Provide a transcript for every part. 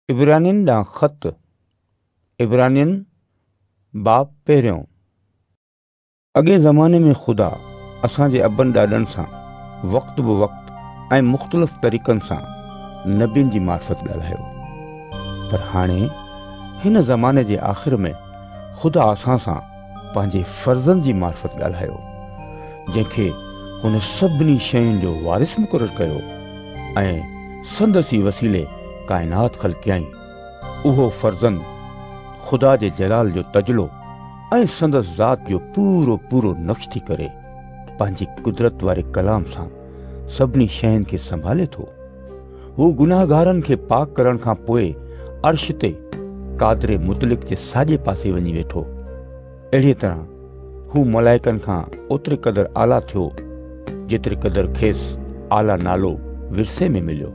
इब्रानियन ॾांहुं ख़त इब्रानियन बाब पहिरियों। अॻे ज़माने में ख़ुदा असांजे अबनि ॾाॾनि सां वक़्त बि वक़्तु ऐं मुख़्तलिफ़ तरीक़नि सां नबियुनि जी मार्फत ॻाल्हायो, पर हाणे हिन ज़माने जे आख़िर में ख़ुदा असां सां पंहिंजे फ़र्ज़नि जी मार्फत ॻाल्हायो, जंहिंखे हुन सभिनी शयुनि जो वारिस मुक़ररु कयो ऐं संदसि वसीले काइनात ख़ल्क़ियाई। उहो फ़र्ज़न ख़ुदा जे जलाल जो तजलो ऐं संदसि ज़ात जो पूरो पूरो नक्श थी करे पंहिंजी कुदरत वारे कलाम सां सभिनी शयुनि खे संभाले थो। हू गुनाहगारनि खे पाक करण खां पोइ अर्श ते क़ादिर मुतलिक जे साॼे पासे वञी वेठो। अहिड़ीअ तरह हू मलाइकनि खां ओतिरे क़दुरु आला थियो जेतिरे क़दुरु खेसि आला नालो विरसे में मिलियो।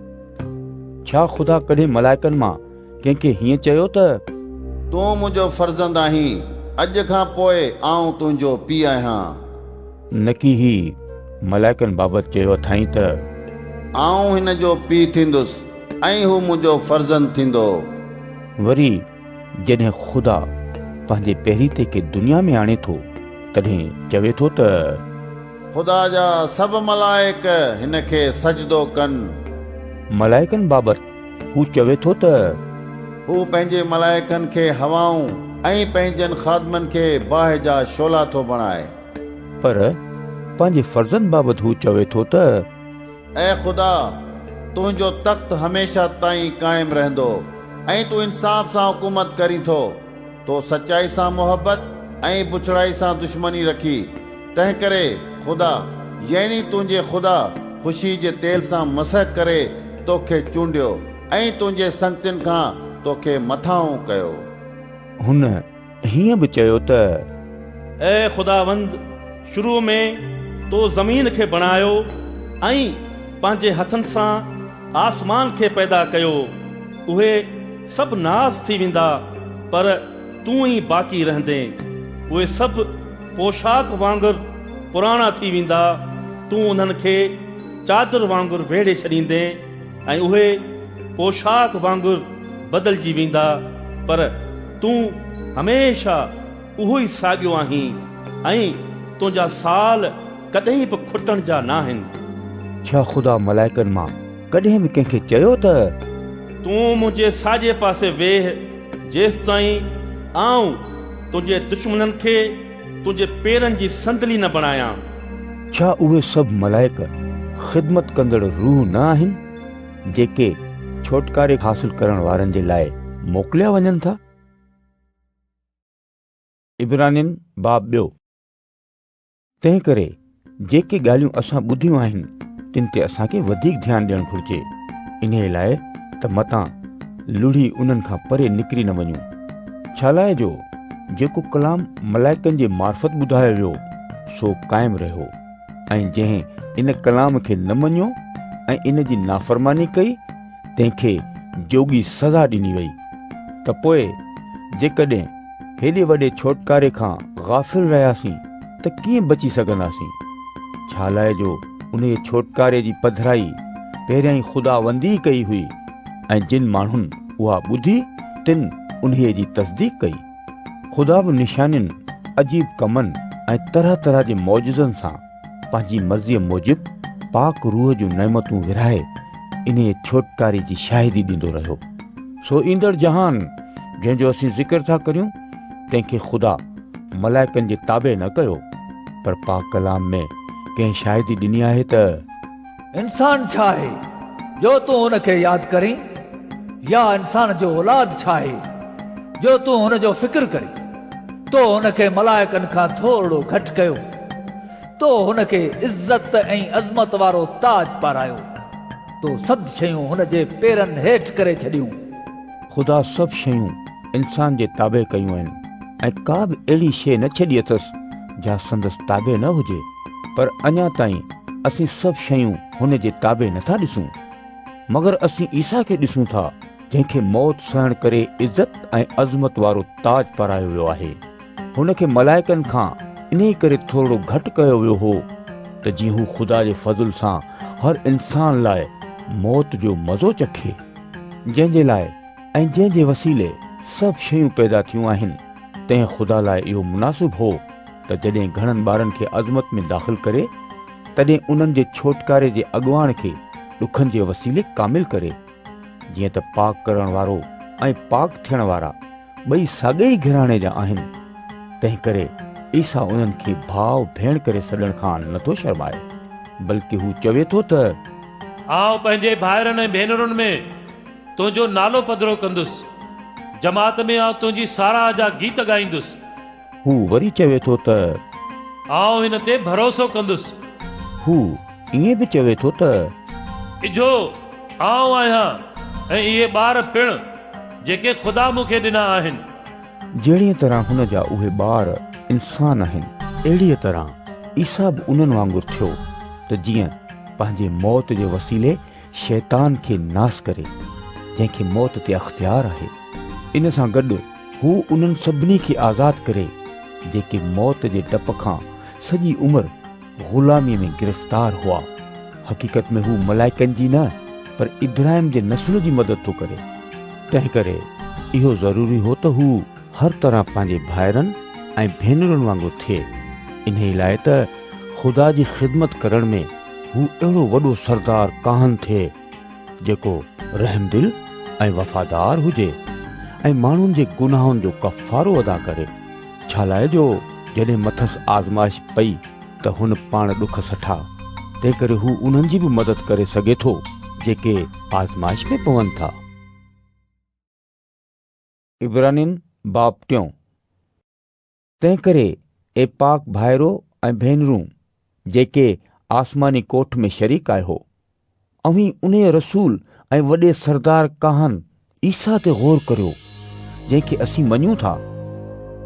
छा ख़ुदा कॾहिं मलाइकनि मां कंहिंखे हीअं चयो त तूं मुंहिंजो फ़र्ज़ंद आहीं, अॼु खां पोइ आऊं तुंहिंजो पीउ आहियां? न की ही मलाइकनि बाबति चयो अथई त आऊं हिन जो पीउ थींदुसि ऐं हू मुंहिंजो फ़र्ज़ंद थींदो। वरी जॾहिं ख़ुदा पंहिंजे पहिरीं खे दुनिया में आणे थो तॾहिं चवे थो त ख़ुदा जा सभु मलाइक हिन खे सजदो कनि। मलाइकनि बाबति हू चवे थो त हू पंहिंजे मलाइकनि खे हवाऊं ऐं पंहिंजनि ख़ादमनि खे बाहि जा शोला थो बणाए। पर पंहिंजे फ़र्ज़नि बाबति हू चवे थो त ऐ ख़ुदा, तुंहिंजो तख़्त हमेशा ताईं क़ाइमु रहंदो ऐं तूं इंसाफ़ सां हुकूमत करी थो। तो सचाई सां मोहबत ऐं बुछड़ाई सां दुश्मनी रखी। तंहिं करे ख़ुदा यानी तुंहिंजे ख़ुदा ख़ुशी जे तेल सां मसह करे तोखे चूंडियो ऐं तुंहिंजे संगतियुनि खां तोखे मथाऊं कयो। हुन हीअं बि चयो त ऐ ख़ुदावंद, शुरू में तो ज़मीन खे बणायो ऐं पंहिंजे हथनि सां आसमान खे पैदा कयो। उहे सभु नास थी वेंदा पर तूं ई बाक़ी रहंदे। उहे सभु पोशाक वांगुरु पुराणा थी वेंदा, तूं उन्हनि खे चादर वांगुरु वेढ़े छॾींदे ऐं उहे पोशाक वांगुरु बदिलजी वेंदा, पर तूं हमेशा उहो ई साॻियो आहीं ऐं तुंहिंजा साल कॾहिं बि खुटण जा न आहिनि। छा ख़ुदा मलाइकनि मां कॾहिं बि कंहिंखे चयो त तूं मुंहिंजे साॼे पासे वेह जेसि ताईं आऊं तुंहिंजे दुश्मननि खे तुंहिंजे पेरनि जी संदली न बणायां? छा उहे सभु मलाइक ख़िदमत कंदड़ रूह न आहिनि जेके छोटकारे हासिल करण वारनि जे लाइ मोकिलिया वञनि था? इब्रानियन बाब ॿियो। तंहिं करे जेके ॻाल्हियूं असां ॿुधियूं आहिनि तिन ते असांखे वधीक ध्यानु ॾियणु घुरिजे, इन लाइ त मतां लुढ़ी उन्हनि खां परे निकिरी न वञूं। छा लाइ जो जेको कलाम मलाइकनि जे मार्फत ॿुधायो वियो सो क़ाइमु रहियो, ऐं जंहिं इन कलाम खे न मञियो ऐं इन जी नाफ़रमानी कई तंहिंखे जोगी सज़ा ॾिनी वई। त पोइ जेकॾहिं हेॾे वॾे छोटकारे खां गाफ़िल रहियासीं त कीअं बची सघंदासीं? छा लाइ जो उन छोटकारे जी पधराई पहिरियां ई ख़ुदावंदी कई हुई ऐं जिन माण्हुनि उहा ॿुधी तिन उन्हीअ जी तस्दीक कई। ख़ुदा बि निशानियुनि अजीब कमनि ऐं तरह तरह जे मौजज़नि सां पंहिंजी मर्ज़ीअ मूजिबि पाक रूह जूं नेमतूं विरहाए इन छोटकारे जी शाहिदी ॾींदो रहियो। सो ईंदड़ जहान जंहिंजो असीं ज़िक्र था करियूं तंहिंखे ख़ुदा मलाइकनि जे ताबे न कयो, पर पाक कलाम में कंहिं शाहिदी ॾिनी आहे त इंसान छा आहे जो तूं हुनखे यादि करीं, या इंसान जो औलाद छा आहे जो तूं हुनजो फ़िक्र करीं? तो हुनखे मलाइकनि खां थोरो घटि कयो, तो हुनखे इज़त ऐं अज़मत वारो ताज पारायो, तो सभु शयूं हुनजे पेरनि हेठि करे छॾियूं। ख़ुदा सभु शयूं इंसान जे ताबे कयूं आहिनि ऐं का बि अहिड़ी शइ न छॾी अथसि जा संदसि ताबे न हुजे, पर अञा ताईं असीं सभु शयूं हुन जे ताबे नथा ॾिसूं, मगर असीं ईसा खे ॾिसूं था जंहिंखे मौत सहण करे इज़त ऐं अज़मत वारो ताज पारायो वियो आहे। हुनखे मलाइकनि खां इन करे थोरो घटि कयो वियो हो त जीअं हू ख़ुदा जे फज़ल सां हर इंसान लाइ मौत जो मज़ो चखे, जंहिंजे लाइ ऐं जंहिंजे वसीले सभु शयूं पैदा थियूं आहिनि, तंहिं ख़ुदा लाइ इहो मुनासिब हो त जॾहिं घणनि ॿारनि खे अज़मत में दाख़िल करे, तॾहिं उन्हनि जे छोटकारे जे अॻुवाण खे ॾुखनि जे वसीले कामिल करे, जीअं त पाक करण वारो ऐं पाक थियण वारा ॿई साॻे ई घराणे जा आहिनि। तंहिं करे ईसा उन्हनि खे भाउ भेण करे सॾण खां नथो शर्माए, बल्कि हू चवे थो त आउं पंहिंजे भाइरनि ऐं भेनरुनि में तुंहिंजो नालो पधिरो कंदुसि, जमात में आउं तुंहिंजी साराह जा गीत ॻाईंदुसि। हू वरी चवे थो त आउं हिन ते भरोसो कंदुसि। हू ईअं बि चवे थो त इजो आउं आहियां ऐं इहे ॿार पिणु जेके ख़ुदा मूंखे ॾिना आहिनि। जहिड़ीअ तरह हुन जा उहे ॿार इंसान आहिनि, अहिड़ीअ तरह ईसा बि उन्हनि वांगुरु थियो त जीअं पंहिंजे मौत जे वसीले शैतान खे नास करे, जंहिंखे मौत ते अख्तियार आहे। इन सां गॾु हू उन्हनि सभिनी खे आज़ादु करे जेके मौत जे डप खां सॼी उमिरि ग़ुलामी में गिरफ़्तार हुआ। हक़ीक़त में हू मलाइकनि जी न, पर इब्राहिम जे नस्ल जी मदद थो करे। तंहिं करे इहो ज़रूरी हो त हू हर तरह पंहिंजे भाइरनि ऐं भेनरुनि वांगुरु थिए। इन लाइ त ख़ुदा जी ख़िदमत करण में हू अहिड़ो वॾो सरदार काहन थिए जेको रहमदिल ऐं वफ़ादार हुजे ऐं माण्हुनि जे गुनाहनि जो कफ़ारो अदा करे। छा लाइ जो जॾहिं मथसि आज़माइश पई त हुन पाण ॾुख सठा, तंहिं करे हू उन्हनि जी बि मदद करे सघे थो जेके आज़माइश में पवनि था। इब्रानिन बाब 3। तंहिं करे ए पाक भाइरो ऐं भेनरूं जेके आसमानी कोठ में शरीक आहियो, अवीं उन रसूल ऐं वॾे सरदार काहन ईसा ते गौर करियो जंहिंखे असीं मञूं था।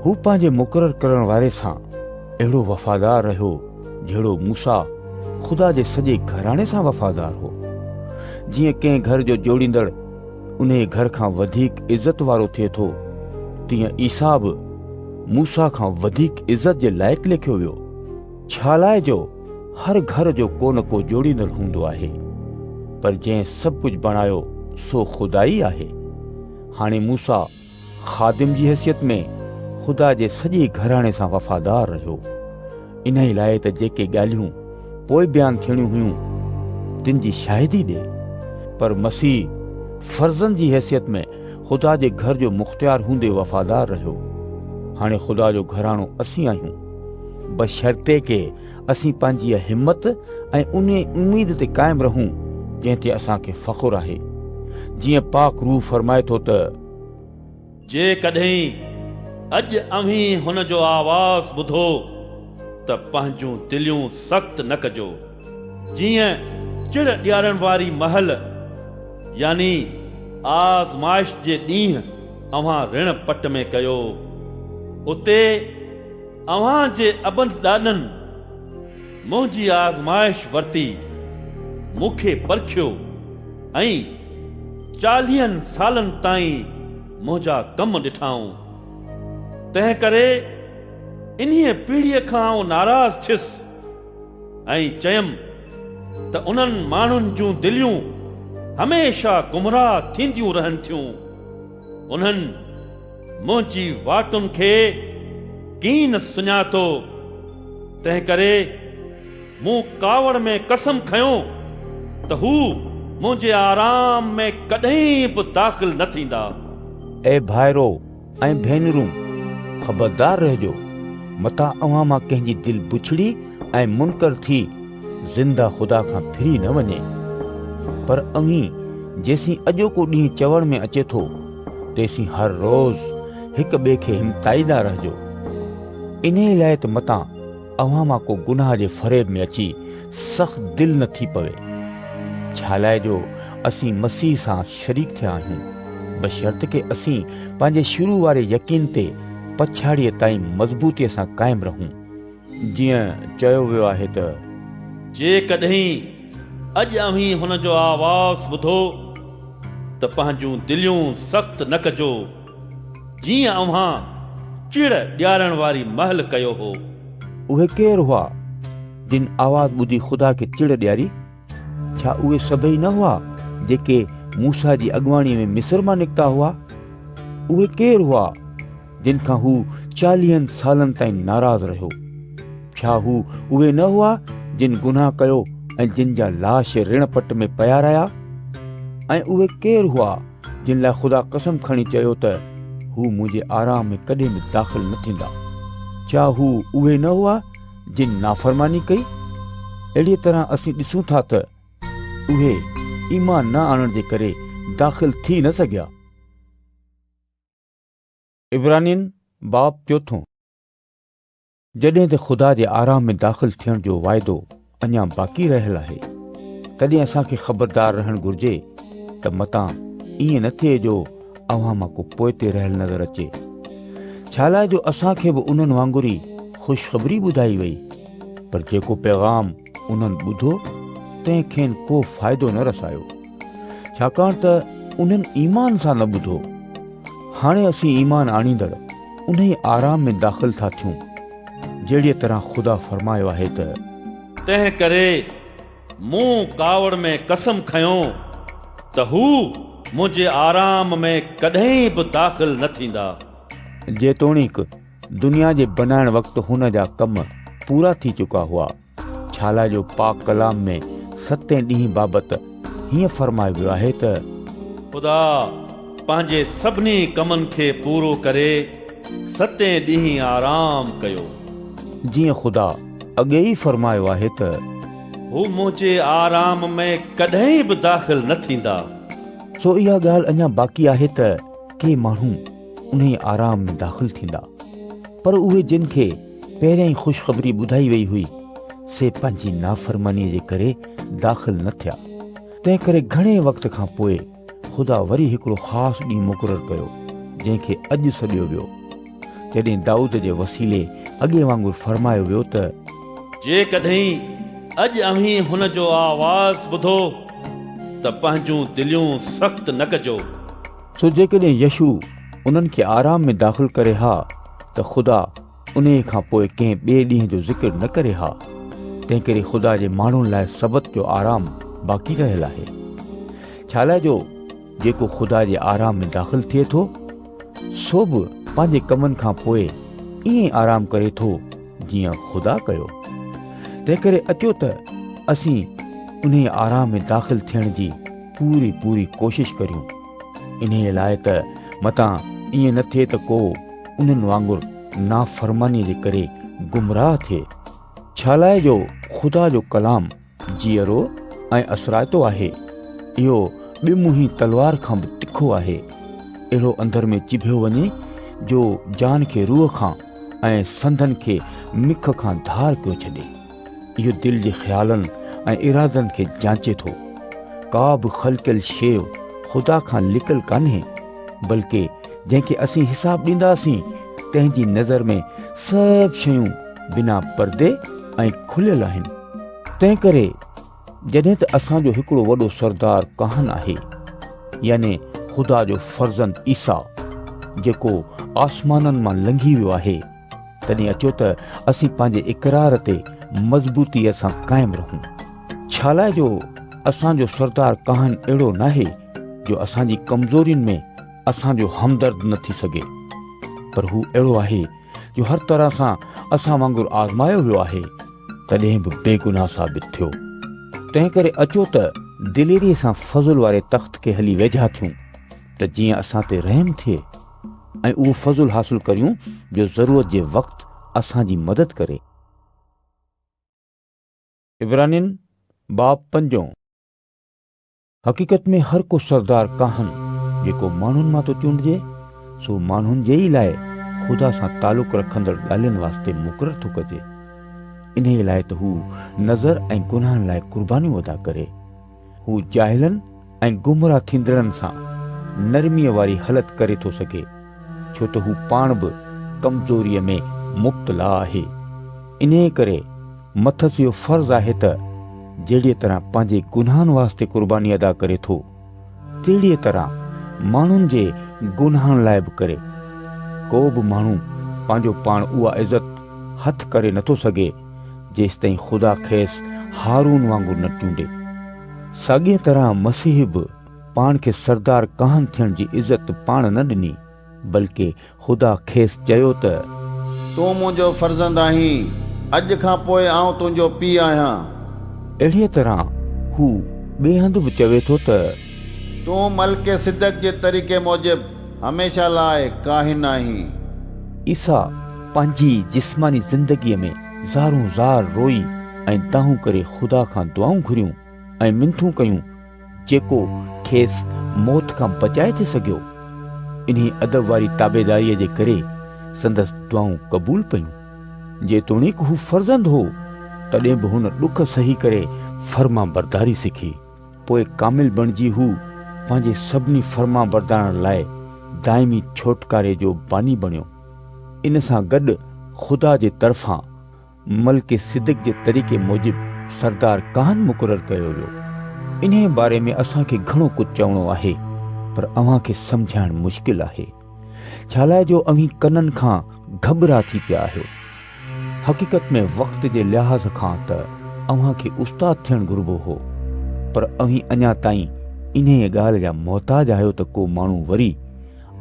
हू पंहिंजे मुक़ररु करण वारे सां अहिड़ो वफ़ादार रहियो जहिड़ो मूसा ख़ुदा जे सॼे घराणे सां वफ़ादार हो। जीअं कंहिं घर जो जोड़ींदड़ उन घर खां वधीक इज़त वारो थिए थो, तीअं ईसा बि मूसा खां वधीक इज़त जे लाइक़ लिखियो वियो। छा लाइ जो हर घर जो को न को जोड़ींदड़ हूंदो आहे, पर जंहिं सभु कुझु बणायो सो ख़ुदा ई आहे। हाणे मूसा ख़ादिम जी हैसियत में ख़ुदा जे सॼे घराणे सां वफ़ादार रहियो। इन ई लाइ त जेके ॻाल्हियूं पोइ बयानु थियणियूं हुयूं तिन जी शाहिदी ॾे, पर मसीह फर्ज़नि जी हैसियत में ख़ुदा जे घर जो मुख़्तियार हूंदे वफ़ादार रहियो। हाणे ख़ुदा जो घराणो असीं आहियूं, बशर्ते के असीं पंहिंजी हिम्मत ऐं उन उम्मीद ते क़ाइमु रहूं जंहिं ते असांखे फ़ख़ुरु आहे। जीअं पाक रूह फरमाए थो त जेकॾहिं अॼु अव्हीं हुन जो आवाज़ ॿुधो त पंहिंजूं दिलियूं सख़्तु न कजो, जीअं चिड़ ॾियारण वारी महल यानी आज़माइश जे ॾींहुं अव्हां ऋण पट में कयो। उते अव्हां जे अबनि ॾाॾनि मुंहिंजी आज़माइश वरिती, मूंखे परखियो ऐं 40 सालनि ताईं मुंहिंजा कम ॾिठाऊं। तंहिं करे इन्हीअ पीढ़ीअ खां आउं नाराज़ थियुसि ऐं चयमि त उन्हनि माण्हुनि जूं दिलियूं हमेशा गुमराह थींदियूं रहनि थियूं। उन्हनि मुंहिंजी वाटुनि खे कीन न सुञातो। तंहिं करे मूं कावड़ में कसम खयो त हू मुंहिंजे आराम में कॾहिं बि दाख़िल न थींदा। ए भाइरो ऐं भेनरूं, ख़बरदार रहिजो मता अव्हां मां कंहिंजी दिलि बुछड़ी ऐं मुनकर थी ज़िंदा ख़ुदा खां फिरी न वञे। पर अवीं जेसीं अॼोको ॾींहुं चवण में अचे थो, तेसीं हर रोज़ हिक ॿिए खे हिमताईंदा रहिजो। इन लाइ त मता अव्हां मां को गुनाह जे फरेब में अची सख़्त दिलि न थी पवे। छा लाइ जो असीं मसीह सां शरीक थिया आहियूं, बशर्त के असीं पंहिंजे शुरू वारे यकीन ते पछाड़ीअ ताईं मज़बूतीअ सां क़ाइमु रहूं। जीअं चयो वियो आहे त जेकॾहिं अॼु अव्हीं हुन जो आवाज़ ॿुधो त पंहिंजूं दिलियूं सख़्तु न कजो, जीअं अव्हां चिड़ ॾियारण वारी महल कयो हो। उहे केरु हुआ जिन आवाज़ ॿुधी ख़ुदा खे चिड़ ॾियारी? छा उहे सभई न हुआ जेके मूसा जी अॻवाणीअ में मिस्र मां निकिता हुआ, उहे केरु हुआ जिन खां हू 40 सालनि ताईं नाराज़ रहियो? छा हू उहे न हुआ जिन गुनाह कयो ऐं जिन जा लाश ऋण पट में पिया रहिया? ऐं उहे केरु हुआ जिन लाइ ख़ुदा कसम खणी चयो त हू मुंहिंजे आराम में कॾहिं बि दाख़िल न थींदा? छा हू उहे न हुआ जिन नाफ़रमानी कई? अहिड़ी तरह असीं ॾिसूं था त उहे ईमान न आणण जे करे दाख़िल थी न सघिया। इब्रानियन बाब 4। जॾहिं त ख़ुदा जे आराम में दाख़िल थियण जो वाइदो अञा बाक़ी रहियल आहे, तॾहिं असांखे ख़बरदार रहणु घुर्जे त मतां ईअं न थिए जो अव्हां मां को पोइते रहियल नज़र अचे। छा लाइ जो असांखे बि उन्हनि वांगुरु ई ख़ुशख़बरी ॿुधाई वई, पर जेको पैगाम उन्हनि ॿुधो तंहिंखे को फ़ाइदो न रसायो, छाकाणि त उन्हनि ईमान सां न ॿुधो। हाणे असीं ईमान आणींदड़ उन ई आराम में दाख़िल था थियूं, जहिड़ी तरह ख़ुदा फरमायो आहे त तंहिं करे मूं कावड़ में कसम खयों त हू मुंहिंजे आराम में कॾहिं बि दाख़िल न थींदा। जेतोणीक दुनिया जे बनाइण वक़्तु हुन जा कम पूरा थी चुका हुआ। छाला जो पाक कलाम में 7 ॾींहं बाबति हीअं फरमायो वियो आहे त ख़ुदा पंहिंजे सभिनी कमनि खे पूरो करे 7 ॾींहं आराम कयो। जीअं ख़ुदा अॻे ई फरमायो आहे त हू मुंहिंजे आराम में कॾहिं बि दाख़िल न थींदा। सो इहा ॻाल्हि अञा बाक़ी आहे त के माण्हू उन ई आराम में दाख़िल थींदा, पर उहे जिन खे पहिरियां ई ख़ुशख़बरी ॿुधाई वई हुई से पंहिंजी नाफ़रमानीअ जे करे दाख़िल न थिया। तंहिं करे घणे वक़्त खां पोइ ख़ुदा वरी हिकिड़ो ख़ासि ॾींहुं मुक़ररु कयो, जंहिंखे अॼु सॾियो वियो, जॾहिं दाऊद जे वसीले अॻे वांगुरु फरमायो वियो त जेकॾहिं अॼु अव्हीं हुन जो आवाज़ ॿुधो त पंहिंजूं दिलियूं सख़्तु न कजो। सो जेकॾहिं यशू उन्हनि खे आराम में दाख़िल करे हा त ख़ुदा उन खां पोइ कंहिं ॿिए ॾींहं जो ज़िक्र न करे हा। तंहिं करे ख़ुदा जे माण्हुनि लाइ सबत जो आराम बाक़ी रहियल आहे। छा लाइ जो जेको ख़ुदा जे आराम में दाख़िल थिए थो सो बि पंहिंजे कमनि खां पोइ ईअं आराम करे थो जीअं ख़ुदा कयो। तंहिं करे अचो त असीं उन आराम में दाख़िल थियण जी पूरी कोशिश करियूं। इन लाइ त मतां ईअं न थिए त को उन्हनि वांगुरु नाफ़रमानीअ जे करे गुमराह थिए। छा लाइ जो ख़ुदा जो कलाम जीअरो ऐं असराइतो आहे। इहो ॿिमुही तलवार खां बि तिखो आहे, अहिड़ो अंदर में चिभियो वञे जो जान खे रूह खां ऐं संदनि खे मिख खां धार पियो छॾे। इहो दिलि जे ख़्यालनि ऐं इरादनि खे जांचे थो। का बि ख़लकियल शइ ख़ुदा खां लिकल कान्हे, बल्कि जंहिंखे असीं हिसाब ॾींदासीं तंहिंजी नज़र में सभु शयूं बिना परदे ऐं खुलियल आहिनि। तंहिं करे जॾहिं त असांजो हिकिड़ो वॾो सरदार काहन आहे, यानी ख़ुदा जो फर्ज़ंद ईसा, जेको आसमाननि मां लंघी वियो आहे, तॾहिं अचो त असीं पंहिंजे इक़रार ते मज़बूतीअ सां क़ाइमु रहूं। छा लाइ जो असांजो सरदार काहन अहिड़ो नाहे जो असांजी कमज़ोरियुनि में असांजो हमदर्द न थी सघे, पर हू अहिड़ो आहे जो हर तरह सां असां वांगुरु आज़मायो वियो आहे, तॾहिं बि बेगुनाह साबित थियो। तंहिं करे अचो त दिलेरीअ सां फज़ुल वारे तख़्त खे हली वेझा थियूं त जीअं असां ते रहम थिए ऐं उहो फज़ुल हासिल करियूं जो ज़रूरत जे वक़्तु असांजी मदद करे। इब्रानियन बाब 5। हक़ीक़त में हर को सरदार काहन जेको माण्हुनि मां थो चूंडिजे, सो माण्हुनि जे ई लाइ ख़ुदा सां तालुक़ रखंदड़ ॻाल्हियुनि वास्ते मुक़ररु थो कजे। इन लाइ त हू नज़र ऐं गुनाहनि लाइ कुर्बानियूं अदा करे। हू जाहिलनि ऐं गुमराह थींदड़नि सां नरमीअ वारी हालत करे थो सघे, छो त हू पाण बि कमज़ोरीअ में मुब्तला आहे। इन करे मथस इहो फर्ज़ आहे त जहिड़ी तरह पंहिंजे गुनाहनि वास्ते कुर्बानी अदा करे थो, तहिड़ीअ तरह माण्हुनि जे गुनाहनि लाइ बि करे। को बि माण्हू पंहिंजो पाण उहा इज़त हथ करे नथो सघे जेसि ताईं ख़ुदा खेसि हारून वांगुरु न चूंडे। साॻीअ तरह मसीह बि पाण खे सरदार काहन थियण जी इज़त पाण न ॾिनी, बल्कि ख़ुदा खेसि चयो त तूं मुंहिंजो फर्ज़ंद आहीं, अॼु खां पोइ आउं तुंहिंजो पीउ आहियां। अहिड़ीअ तरह हू ॿिए हंधि बि चवे थो त तूं मलके सिदक जे तरीक़े मूजिब हमेशा लाइ काहिन आहीं। ईसा पंहिंजी जिस्मानी ज़िंदगीअ में ज़ारूं ज़ार रोई ऐं दाहूं करे ख़ुदा खां दुआऊं घुरियूं ऐं मिनथूं कयूं, जेको खेसि मौत खां बचाए थे सघियो। इन्ही अदब वारी ताबेदारीअ जे करे संदसि दुआऊं क़बूल पयूं। जेतोणीक हू फर्ज़ंद हो, तॾहिं बि हुन ॾुख सही करे फर्मा बरदारी सिखी। पोइ कामिल बणिजी हू पंहिंजे सभिनी फर्मा बरदारण लाइ दाइमी छोटकारे जो बानी बणियो। इन सां गॾु ख़ुदा जे तरफ़ां मलके सिदक जे तरीक़े मूजिब सरदार काहन मुक़ररु कयो वियो। इन बारे में असांखे घणो कुझु चवणो आहे, पर अव्हां खे सम्झाइण मुश्किल आहे। छा लाइ जो अव्हीं कननि खां घबरा थी पिया आहियो। हक़ीक़त में वक़्त जे लिहाज़ खां त अव्हां खे उस्ताद थियणु घुरिबो हो, पर अव्हीं अञा ताईं इन ॻाल्हि जा मोहताज आहियो त को माण्हू वरी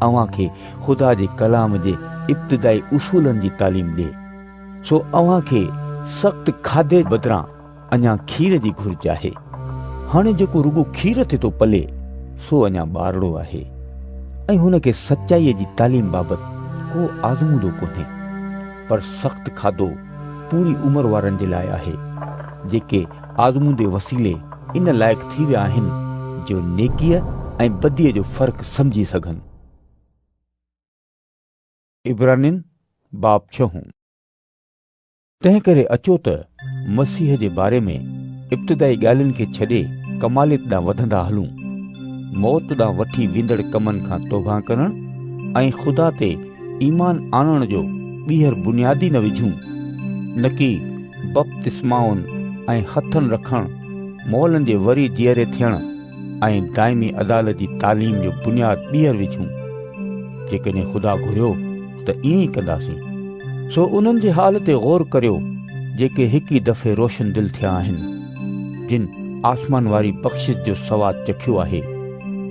अव्हां खे ख़ुदा जे कलाम जे इब्तिदाई उसूलनि जी तालीम ॾिए। सो अव्हां खे सख़्त खाधे बदिरां अञा खीर जी घुरिज आहे। हाणे जेको रुगो खीर ते थो पले सो अञा ॿारड़ो आहे, ऐं हुन खे सचाईअ जी तालीम बाबति को आज़मूदो कोन्हे। पर सख़्त खाधो पूरी उमिरि वारनि जे लाइ आहे, जेके आज़मूदे वसीले इन लाइक़ु थी विया आहिनि जो नेकीअ ऐं बदीअ जो फ़र्क़ु सम्झी सघनि। इब्रानिन बाब 6। तंहिं करे अचो त मसीह जे बारे में इब्तिदाई ॻाल्हियुनि खे छॾे कमालियत ॾांहुं वधंदा हलूं, मौत ॾांहुं वठी वेंदड़ कमनि खां तौबा करण ऐं ख़ुदा ते ईमान आणण जो ॿीहर बुनियादी न विझूं, न कि बपतिस्माउनि ऐं हथनि रखण, मौलनि जे वरी जीअरे थियण ऐं दाइमी अदालत जी तालीम जो बुनियाद ॿीहर विझूं। जेकॾहिं ख़ुदा घुरियो त ईअं ई कंदासीं। सो उन्हनि जे हाल ते गौर करियो जेके हिकु ई दफ़े रोशन दिल थिया आहिनि, जिन आसमान वारी बख़्शिश जो सवादु चखियो आहे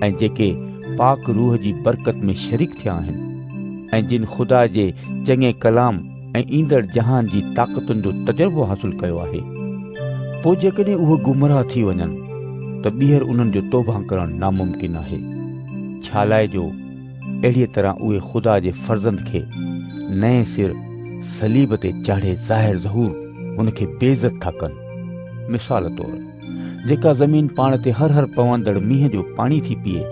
ऐं जेके पाक रूह जी बरकत में शरीक थिया आहिनि, ऐं जिन ख़ुदा जे चङे कलाम ऐं ईंदड़ जहान जी ताक़तुनि जो तजुर्बो हासिल कयो आहे। पोइ जेकॾहिं उहे गुमराह थी वञनि त ॿीहर उन्हनि जो तौबा करणु नामुमकिन आहे। छा लाइ जो अहिड़ीअ तरह उहे ख़ुदा जे फर्ज़ंद खे नए सिर सलीब ते चाढ़े ज़ाहिर ज़हूर हुन खे बेइज़त था कनि। मिसाल तौरु, जेका ज़मीन पाण ते हर हर पवंदड़ मींहं जो पाणी थी पीए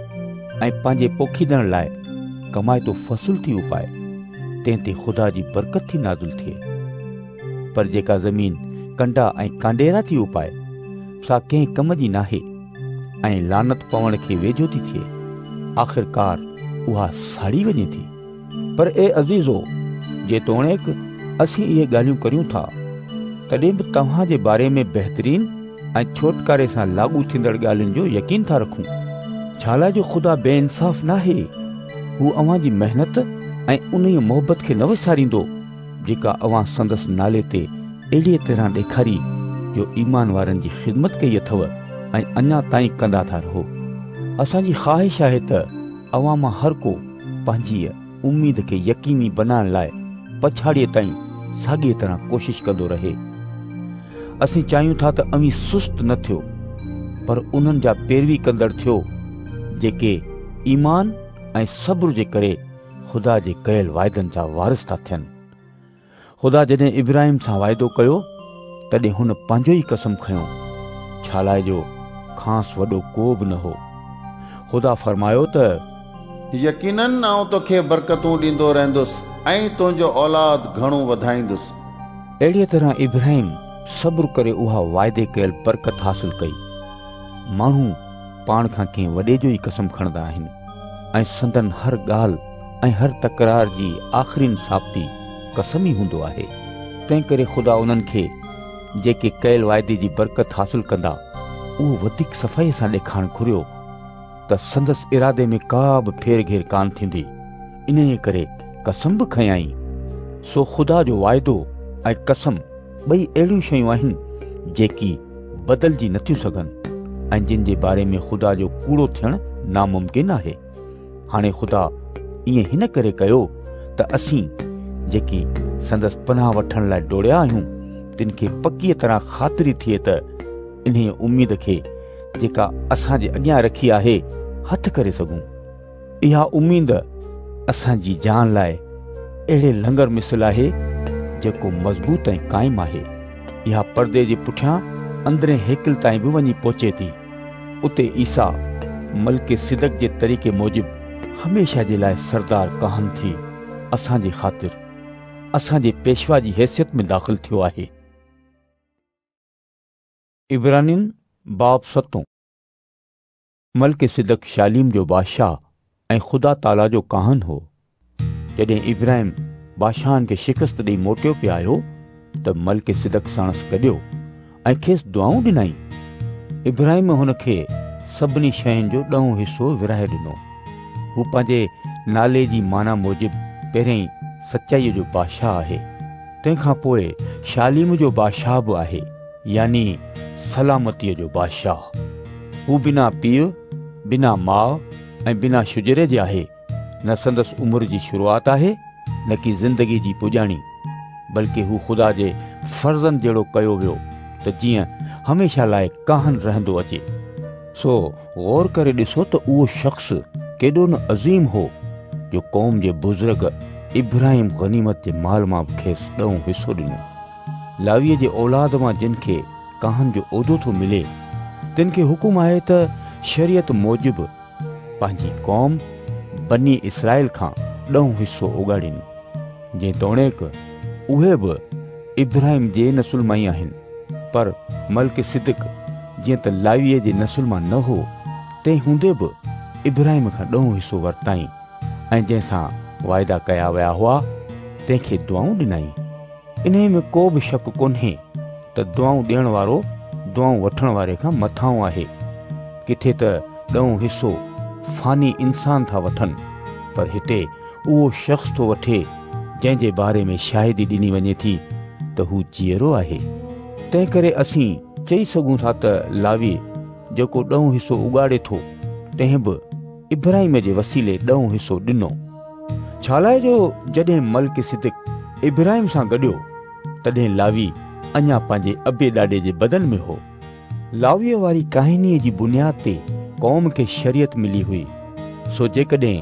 ऐं पंहिंजे पोखीदड़ लाइ कमाइतो फ़सुल थी उपाए, तंहिं ते ख़ुदा जी बरकत थी नाज़िल थिए। पर जेका ज़मीन कंडा ऐं कांडेरा थी उपाए, सा कंहिं कम जी नाहे ऐं लानत पवण खे वेझो थी थिए, आख़िरकार उहा साड़ी वञे थी। पर ए अज़ीज़ो, जेतोणीक असीं इहे ॻाल्हियूं करियूं था, तॾहिं बि तव्हां जे बारे में बहितरीन ऐं छोटकारे सां लाॻू थींदड़ ॻाल्हियुनि जो यकीन था रखूं। छा लाइ जो ख़ुदा बेइंसाफ़ नाहे। हू अव्हां जी महिनत ऐं उन मोहबत खे न विसारींदो जेका अव्हां संदसि नाले ते अहिड़ीअ तरह ॾेखारी जो ईमान वारनि जी ख़िदमत कई अथव ऐं अञा ताईं कंदा था रहो। असांजी ख़्वाहिश आहे त अव्हां मां हर को पंहिंजी उम्मीद खे यकीनी बनाइण लाइ पछाड़ीअ ताईं साॻीअ तरह कोशिश कंदो रहे। असीं चाहियूं था त अव्हीं सुस्त न थियो, पर उन्हनि जा पैरवी कंदड़ थियो जेके ईमान ऐं सब्र जे करे ख़ुदा जे कयल वाइदनि जा वारिस था थियनि। ख़ुदा जॾहिं इब्राहिम सां वाइदो कयो तॾहिं हुन पंहिंजो ई कसम खयो, छा लाइ जो खांसि वॾो को बि न हो। ख़ुदा फरमायो त यकीनन आउं तोखे बरकतूं ॾींदो रहंदुसि ऐं तुंहिंजो औलाद घणो वधाईंदुसि। अहिड़ीअ तरह इब्राहिम सब्र करे उहा वाइदे कयल बरकत हासिल कई। माण्हू पाण खां कंहिं वॾे जो ई कसम खणंदा आहिनि ऐं संदन हर ॻाल्हि ऐं हर तकरार जी आख़िरी साबिती कसम ई हूंदो आहे। तंहिं करे ख़ुदा उन्हनि खे जेके कयल वाइदे जी बरकत हासिल कंदा उहो वधीक सफ़ाईअ सां ॾेखारणु घुरियो त संदसि इरादे में का बि फेर घेर कान थींदी। इन करे कसम बि खयाई। सो ख़ुदा जो वाइदो ऐं कसम ॿई अहिड़ियूं शयूं आहिनि जेकी बदिलजी नथियूं सघनि ऐं जिन जे बारे में ख़ुदा जो कूड़ो थियणु नामुमकिन आहे। हाणे ख़ुदा ईअं हिन करे कयो त असीं जेकी संदसि पनाह वठण लाइ डोड़िया आहियूं तिन खे पकीअ तरह ख़ातिरी थिए त इन उमेद खे जेका असांजे अॻियां रखी आहे हथु करे सघूं। इहा उमेद असांजी जान लाइ अहिड़े लंगर मिसल आहे जेको मज़बूत ऐं क़ाइमु आहे। इहा पर्दे जे पुठियां अंदरें हेकल ताईं बि वञी पहुचे थी। उते ईसा मल्के सिदक जे तरीक़े मूजिबि हमेशा जे लाइ सरदार कहान थी असांजे ख़ातिर असांजे पेशवा जी हैसियत में दाख़िल थियो आहे। इब्रानियुनि बाब 7। मल्के सिदक शालीम जो बादशाह ऐं ख़ुदा ताला जो काहन हो। जॾहिं इब्राहिम बादशाहनि खे शिकस्त ॾेई मोटियो पियो आयो त मल्के सिदक साणस गॾियो ऐं खेसि दुआऊं ॾिनई। इब्राहिम हुन खे सभिनी शयुनि जो 10 हिसो विरहाए ॾिनो। हू पंहिंजे नाले जी माना मूजिबि पहिरियों सचाईअ जो बादशाह आहे। तंहिंखां पोइ शालीम जो बादशाह बि आहे, यानी सलामतीअ जो बादशाह। हू बिना पीउ, बिना माउ ऐं बिना शुजरे जे आहे। न संदसि उमिरि जी शुरूआति आहे न कि ज़िंदगी जी पुॼाणी, बल्कि हू ख़ुदा जे फर्ज़नि जहिड़ो कयो वियो त जीअं हमेशा लाइ काहन रहंदो अचे। सो गौर करे ॾिसो त उहो शख़्स केॾो न अज़ीम हो जो क़ौम जे बुज़ुर्ग इब्राहिम गनीमत जे माल मां खेसि 10 हिसो ॾिनो। लावीअ जे औलाद मां जिन खे काहन जो उहिदो थो मिले तिन खे हुकुम आहे त शरीयत मूजिबि पंहिंजी क़ौम बनी इसराइल खां 10 हिसो उगाड़ीनि, जेतोणीकि उहे बि इब्राहिम जे नसुल मां ई आहिनि। पर मल्के सिदक जीअं त लावीअ जे नसुल मां न हो, तंहिं हूंदे बि इब्राहिम खां 10 हिसो वरिताई ऐं जंहिंसां वाइदा कया विया हुआ तंहिंखे दुआऊं ॾिनाई। इन में को बि शक कोन्हे त दुआऊं ॾियण वारो दुआऊं वठण वारे खां मथां आहे। किथे त 10 हिसो फ़ानी इंसान था वठनि, पर हिते उहो शख़्स थो वठे जंहिंजे बारे में शाहिदी ॾिनी वञे थी त हू जीअरो आहे। तंहिं करे असीं चई सघूं था त लावी जेको 10 हिसो उगाड़े थो तंहिं बि इब्राहिम जे वसीले 10 हिसो ॾिनो। छालाए जो जॾहिं मल्के सिदक इब्राहिम सां गॾियो तॾहिं लावी अञा पंहिंजे अबे ॾाॾे जे बदन में हो। लावीअ वारी कहानीअ जी बुनियाद ते क़ौम खे शरीयत मिली हुई। सो जेकॾहिं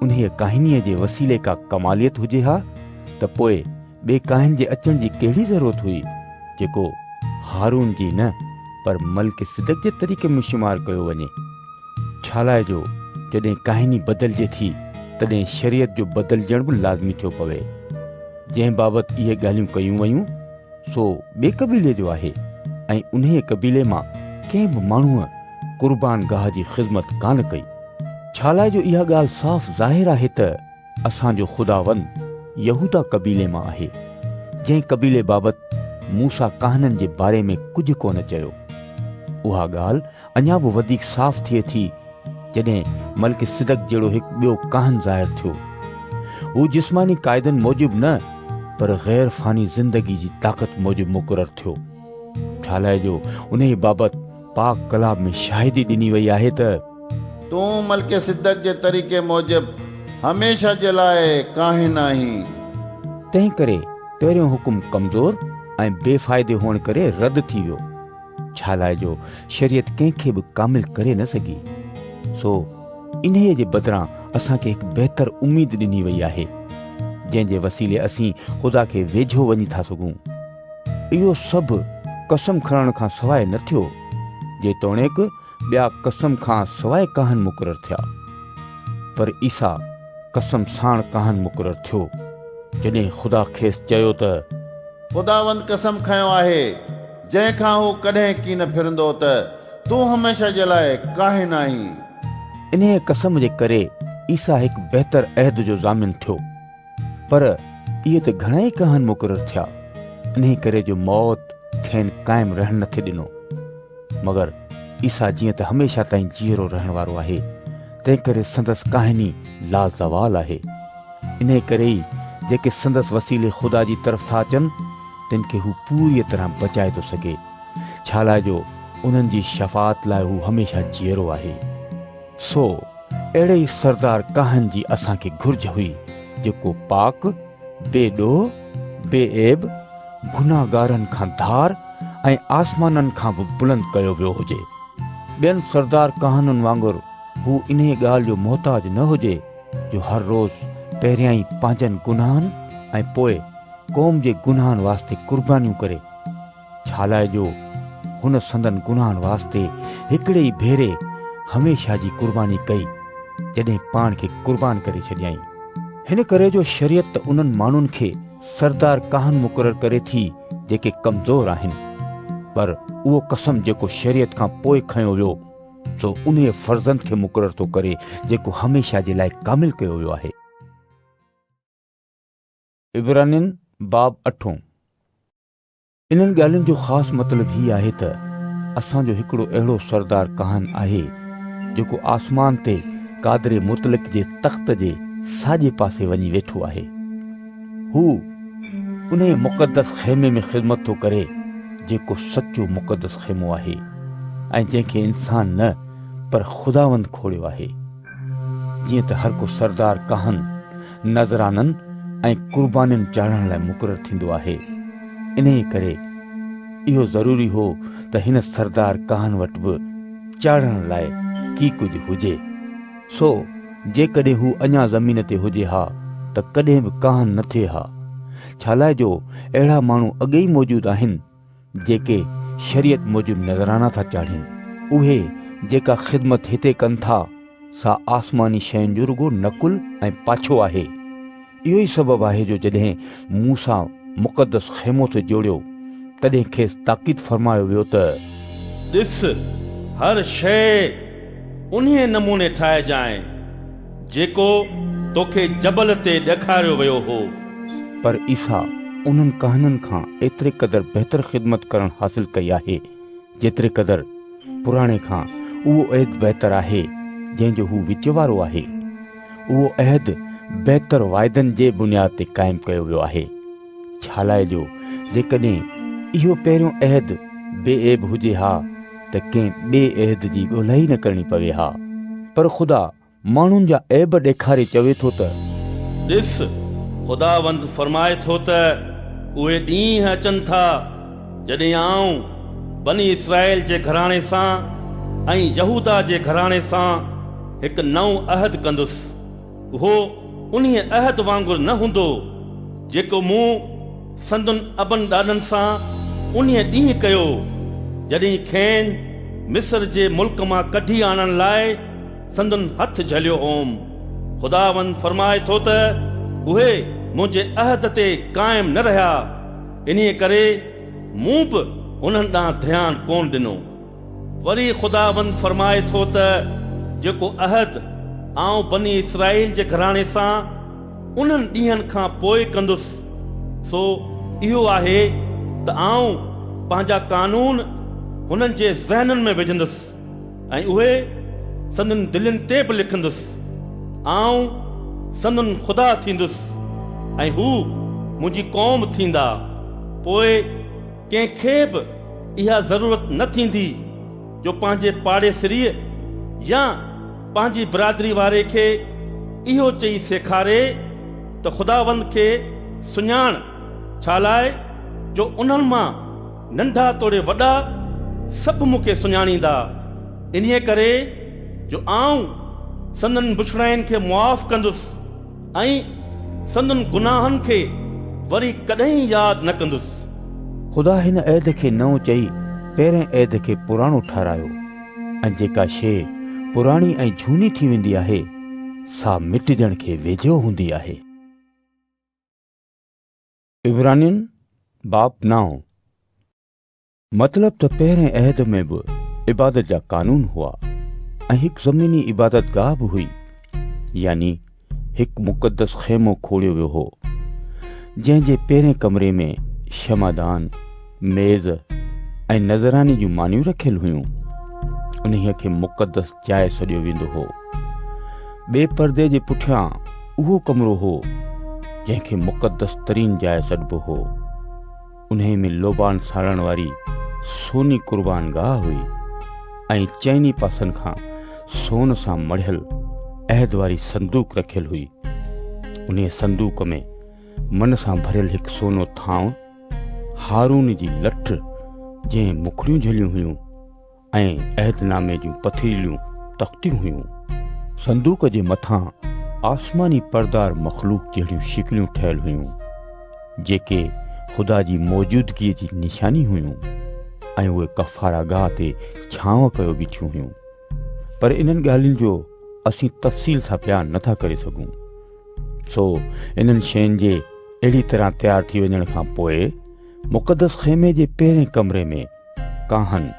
उन कहानीअ जे वसीले का कमालियत हुजे हा त पोइ ॿिए काहिन जे अचण जी कहिड़ी ज़रूरत हुई जेको हारून जी न पर मल्के सिदक जे तरीक़े में शुमार कयो वञे। छालाए जो जॾहिं कहानी बदिलजे थी तॾहिं शरीयत जो बदिलजण बि लाज़मी थियो पवे। जंहिं बाबति इहे ॻाल्हियूं कयूं वयूं सो ॿिए कबीले जो आहे ऐं उन कबीले मां कंहिं बि माण्हूअ क़ुर्बान गाह जी ख़िदमत कान कई। छालाए जो इहा ॻाल्हि साफ़ ज़ाहिर आहे त असांजो ख़ुदावंद यहूदा कबीले मां आहे, जंहिं कबीले बाबति मूसा काहननि जे बारे में कुझु कोन चयो। उहा ॻाल्हि अञा बि वधीक साफ़ थिए थी जॾहिं मल्के सिदक जहिड़ो हिकु ॿियो काहन ज़ाहिर थियो। हू जिस्मानी क़ाइदनि मूजिबि न पर ग़ैर फ़ानी ज़िंदगी जी ताक़त मूजिबि मुक़ररु थियो। छालाए जो उन बाबति पाक कलाम में शाहिदी ॾिनी वई आहे त तूं मल्के सिदक जे तरीक़े मूजिबि हमेशा जे लाइ काहिन आहीं। तंहिं करे पहिरियों हुकुम कमज़ोर ऐं बेफ़ाइदे हुअण करे रद्द थी वियो। छालाए जो शरीयत कंहिंखे बि कामिल करे न सघी। सो इन्हे जे बदिरां असांखे हिकु बहितर उमेद ॾिनी वई आहे जंहिंजे वसीले असीं ख़ुदा खे वेझो वञी था सघूं। इहो सभु कसम खणण खां सवाइ न थियो, जेतोणीकि ॿिया कसम खां सवाइ काहन मुक़ररु थिया। पर ईसा कसम साण काहन मुक़ररु थियो जॾहिं ख़ुदा खेसि चयो त ख़ुदावंद कसम खयो आहे जंहिंखां हू कॾहिं की न फिरंदो त तूं हमेशा जे लाइ काहिन आहीं। इन कसम जे करे ईसा हिकु बहितर अहद जो ज़ामिन थियो। पर इहे त घणा ई काहन मुक़ररु थिया, इन करे जो मौत खेनि क़ाइमु रहण नथे ॾिनो। मगर ईसा जीअं त हमेशा ताईं जीअरो रहण वारो आहे, तंहिं करे संदसि कहानी लाज़वाल आहे। इन करे ई जेके संदसि वसीले ख़ुदा जी तरफ़ था अचनि तिन खे हू पूरी तरह बचाए थो सघे। छालाए जो उन्हनि जी शफ़ाअत लाइ हू हमेशा जीअरो आहे। सो अहिड़े ई सरदार काहन जी असांखे घुर्ज हुई जेको पाक बेॾोह बेऐब गुनाहगारनि खां धार ऐं आसमाननि खां बि बुलंद कयो वियो हुजे। ॿियनि सरदार कहानुनि वांगुरु हू इन ॻाल्हि जो मोहताज न हुजे जो हर रोज़ पहिरियां ई पंहिंजनि गुनाहनि ऐं पोइ क़ौम जे गुनाहनि वास्ते कुर्बानियूं करे। छा लाइ जो हुन संदन गुनाहनि वास्ते हिकिड़े ई भेरे हमेशा जी कुर्बानी कई जॾहिं पाण खे कुर्बान करे छॾियईं। हिन करे जो शरीयत त उन्हनि माण्हुनि खे सरदार काहन मुक़ररु करे थी जेके कमज़ोर आहिनि, पर उहो कसम जेको शरीयत खां पोइ खयो वियो सो उन फर्ज़ंद खे मुक़ररु थो करे जेको हमेशा जे लाइ कामिल कयो वियो आहे। इब्रानियन बाब 8। इन्हनि ॻाल्हियुनि जो ख़ासि मतिलबु हीउ आहे त असांजो हिकिड़ो अहिड़ो सरदार काहन आहे जेको आसमान ते क़ादिर मुतलक जे तख़्त जे साॼे पासे वञी वेठो आहे। हू उन मुक़दस ख़ैमे में ख़िदमत थो करे जेको सचो मुक़दस ख़ैमो आहे ऐं जंहिंखे इंसान न पर ख़ुदावंद खोड़ियो आहे। जीअं त हर को सरदार काहन नज़राननि ऐं कुर्बानियुनि चाढ़ण लाइ मुक़ररु थींदो आहे, इन करे इहो ज़रूरी हो त हिन सरदार काहन वटि बि चाढ़ण लाइ की कुझु हुजे। सो जेकॾहिं हू अञा ज़मीन ते हुजे हा त कॾहिं बि काहन न थिए हा। छा लाइ जो अहिड़ा माण्हू अॻे ई मौजूदु आहिनि जेके शरीयत मूजिबि नज़राना था चाढ़नि। उहे जेका ख़िदमत हिते कनि था सा आसमानी शयुनि जो रुगो नकुल ऐं पाछो आहे। इहो ई सबबु आहे जो जॾहिं मूसा मुक़दस ख़ैमो ते जोड़ियो तॾहिं खेसि ताक़ीद फरमायो वियो त ॾिस हर शइ उन्हीअ नमूने ठाहिजांइ जेको तोखे जबल ते ॾेखारियो वियो हो। पर ईसा उन्हनि कहाननि खां एतिरे क़दुरु बहितर ख़िदमत करणु हासिल कई आहे जेतिरे क़दुरु पुराणे खां उहो अहद बहितर आहे जंहिंजो हू विच वारो आहे। उहो अहद बहितर वाइदनि जे बुनियाद ते क़ाइमु कयो वियो आहे। छा लाइ जो जेकॾहिं इहो पहिरियों अहद बेऐब हुजे हा त कंहिं ॿिए अहद जी ॻोल्हा ई न करणी पवे हा, पर ख़ुदा माण्हुनि जा ऐब ॾेखारे चवे थो त ॾिस ख़ुदावंद फरमाए थो त उहे ॾींहं अचनि था जॾहिं आऊं बनी इसराइल जे घराणे सां ऐं यहूदा जे घराणे सां हिकु नओं अहद कंदुसि। उहो उन्हीअ अहद वांगुरु न हूंदो जेको मूं संदुनि अबनि ॾाॾनि सां उन्हीअ ॾींहुं कयो जॾहिं खेनि मिस्र जे मुल्क मां कढी आणण लाइ संदुनि हथ झलियो होम। ख़ुदावंद फरमाए थो त उहे मुंहिंजे अहद ते क़ाइमु न रहिया, इन्हीअ करे मूं बि उन्हनि ॾांहुं ध्यानु कोन ॾिनो। वरी ख़ुदावंद फरमाए थो त जेको अहद आऊं बनी इसराइल जे घराणे सां उन्हनि ॾींहंनि खां पोइ कंदुसि सो इहो आहे त आऊं पंहिंजा कानून हुननि जे ज़हननि में विझंदुसि ऐं उहे संदनि दिलनि ते बि लिखंदुसि। आऊं संदनि ख़ुदा थींदुसि ऐं हू मुंहिंजी क़ौम थींदा। पोइ कंहिंखे बि इहा ज़रूरत न थींदी जो पंहिंजे पाड़ेसिरीअ या पंहिंजी बिरादरी वारे खे इहो चई सेखारे त ख़ुदावंद खे सुञाण। छा लाइ जो उन्हनि मां नंढा तोड़े वॾा सभु मूंखे सुञाणींदा। इन्हीअ करे जो आऊं संदनि बुछड़ाइनि खे मुआफ़ कंदुसि ऐं संदनि गुनाहनि खे वरी कॾहिं यादि न कंदुसि। ख़ुदा हिन अहद खे नओं चई पहिरें अहद खे पुराणो ठारायो ऐं जेका शइ पुराणी ऐं झूनी थी वेंदी आहे सा मिटजण खे वेझो हूंदी आहे। इब्रानियन बाब 9। मतिलब त पहिरें अहद में बि इबादत जा कानून हुआ ऐं हिकु ज़मीनी इबादत गाह बि हुई, यानी हिकु मुक़दस ख़ैमो खोलियो वियो हो जंहिंजे पहिरें कमरे में शमादान मेज़ ऐं नज़रानी जूं मानियूं रखियल हुयूं। उन्हीअ खे मुक़दस जाइ सॾियो वेंदो हो। ॿिए पर्दे जे पुठियां उहो कमरो हो जंहिंखे मुक़दस तरीन जाइ सॾिबो हो। उन्हीअ में लोबान साड़ण वारी सोनी कुर्बान गाह हुई ऐं चइनी पासनि खां सोन सां मढ़ियल अहद वारी संदूक रखियल हुई। उन संदूक में मन सां भरियल हिकु सोनो थांव, हारून जी लठ जंहिं मुखड़ियूं झलियूं हुयूं ऐं अहदनामे जूं पथरीलियूं तख़्तियूं हुयूं। संदूक जे मथां आसमानी परदार मख़लूक जहिड़ियूं शिकलियूं ठहियल हुयूं जेके ख़ुदा जी मौजूदगीअ जी निशानी हुयूं ऐं उहे कफ़ारा गाह ते छांव कयो बीठियूं हुयूं। पर इन्हनि ॻाल्हियुनि जो असीं तफ़सील सां बयानु नथा करे सघूं। सो इन्हनि शयुनि जे अहिड़ी तरह तयारु थी वञण खां पोइ मुक़दस ख़ैमे जे पहिरें कमरे में काहन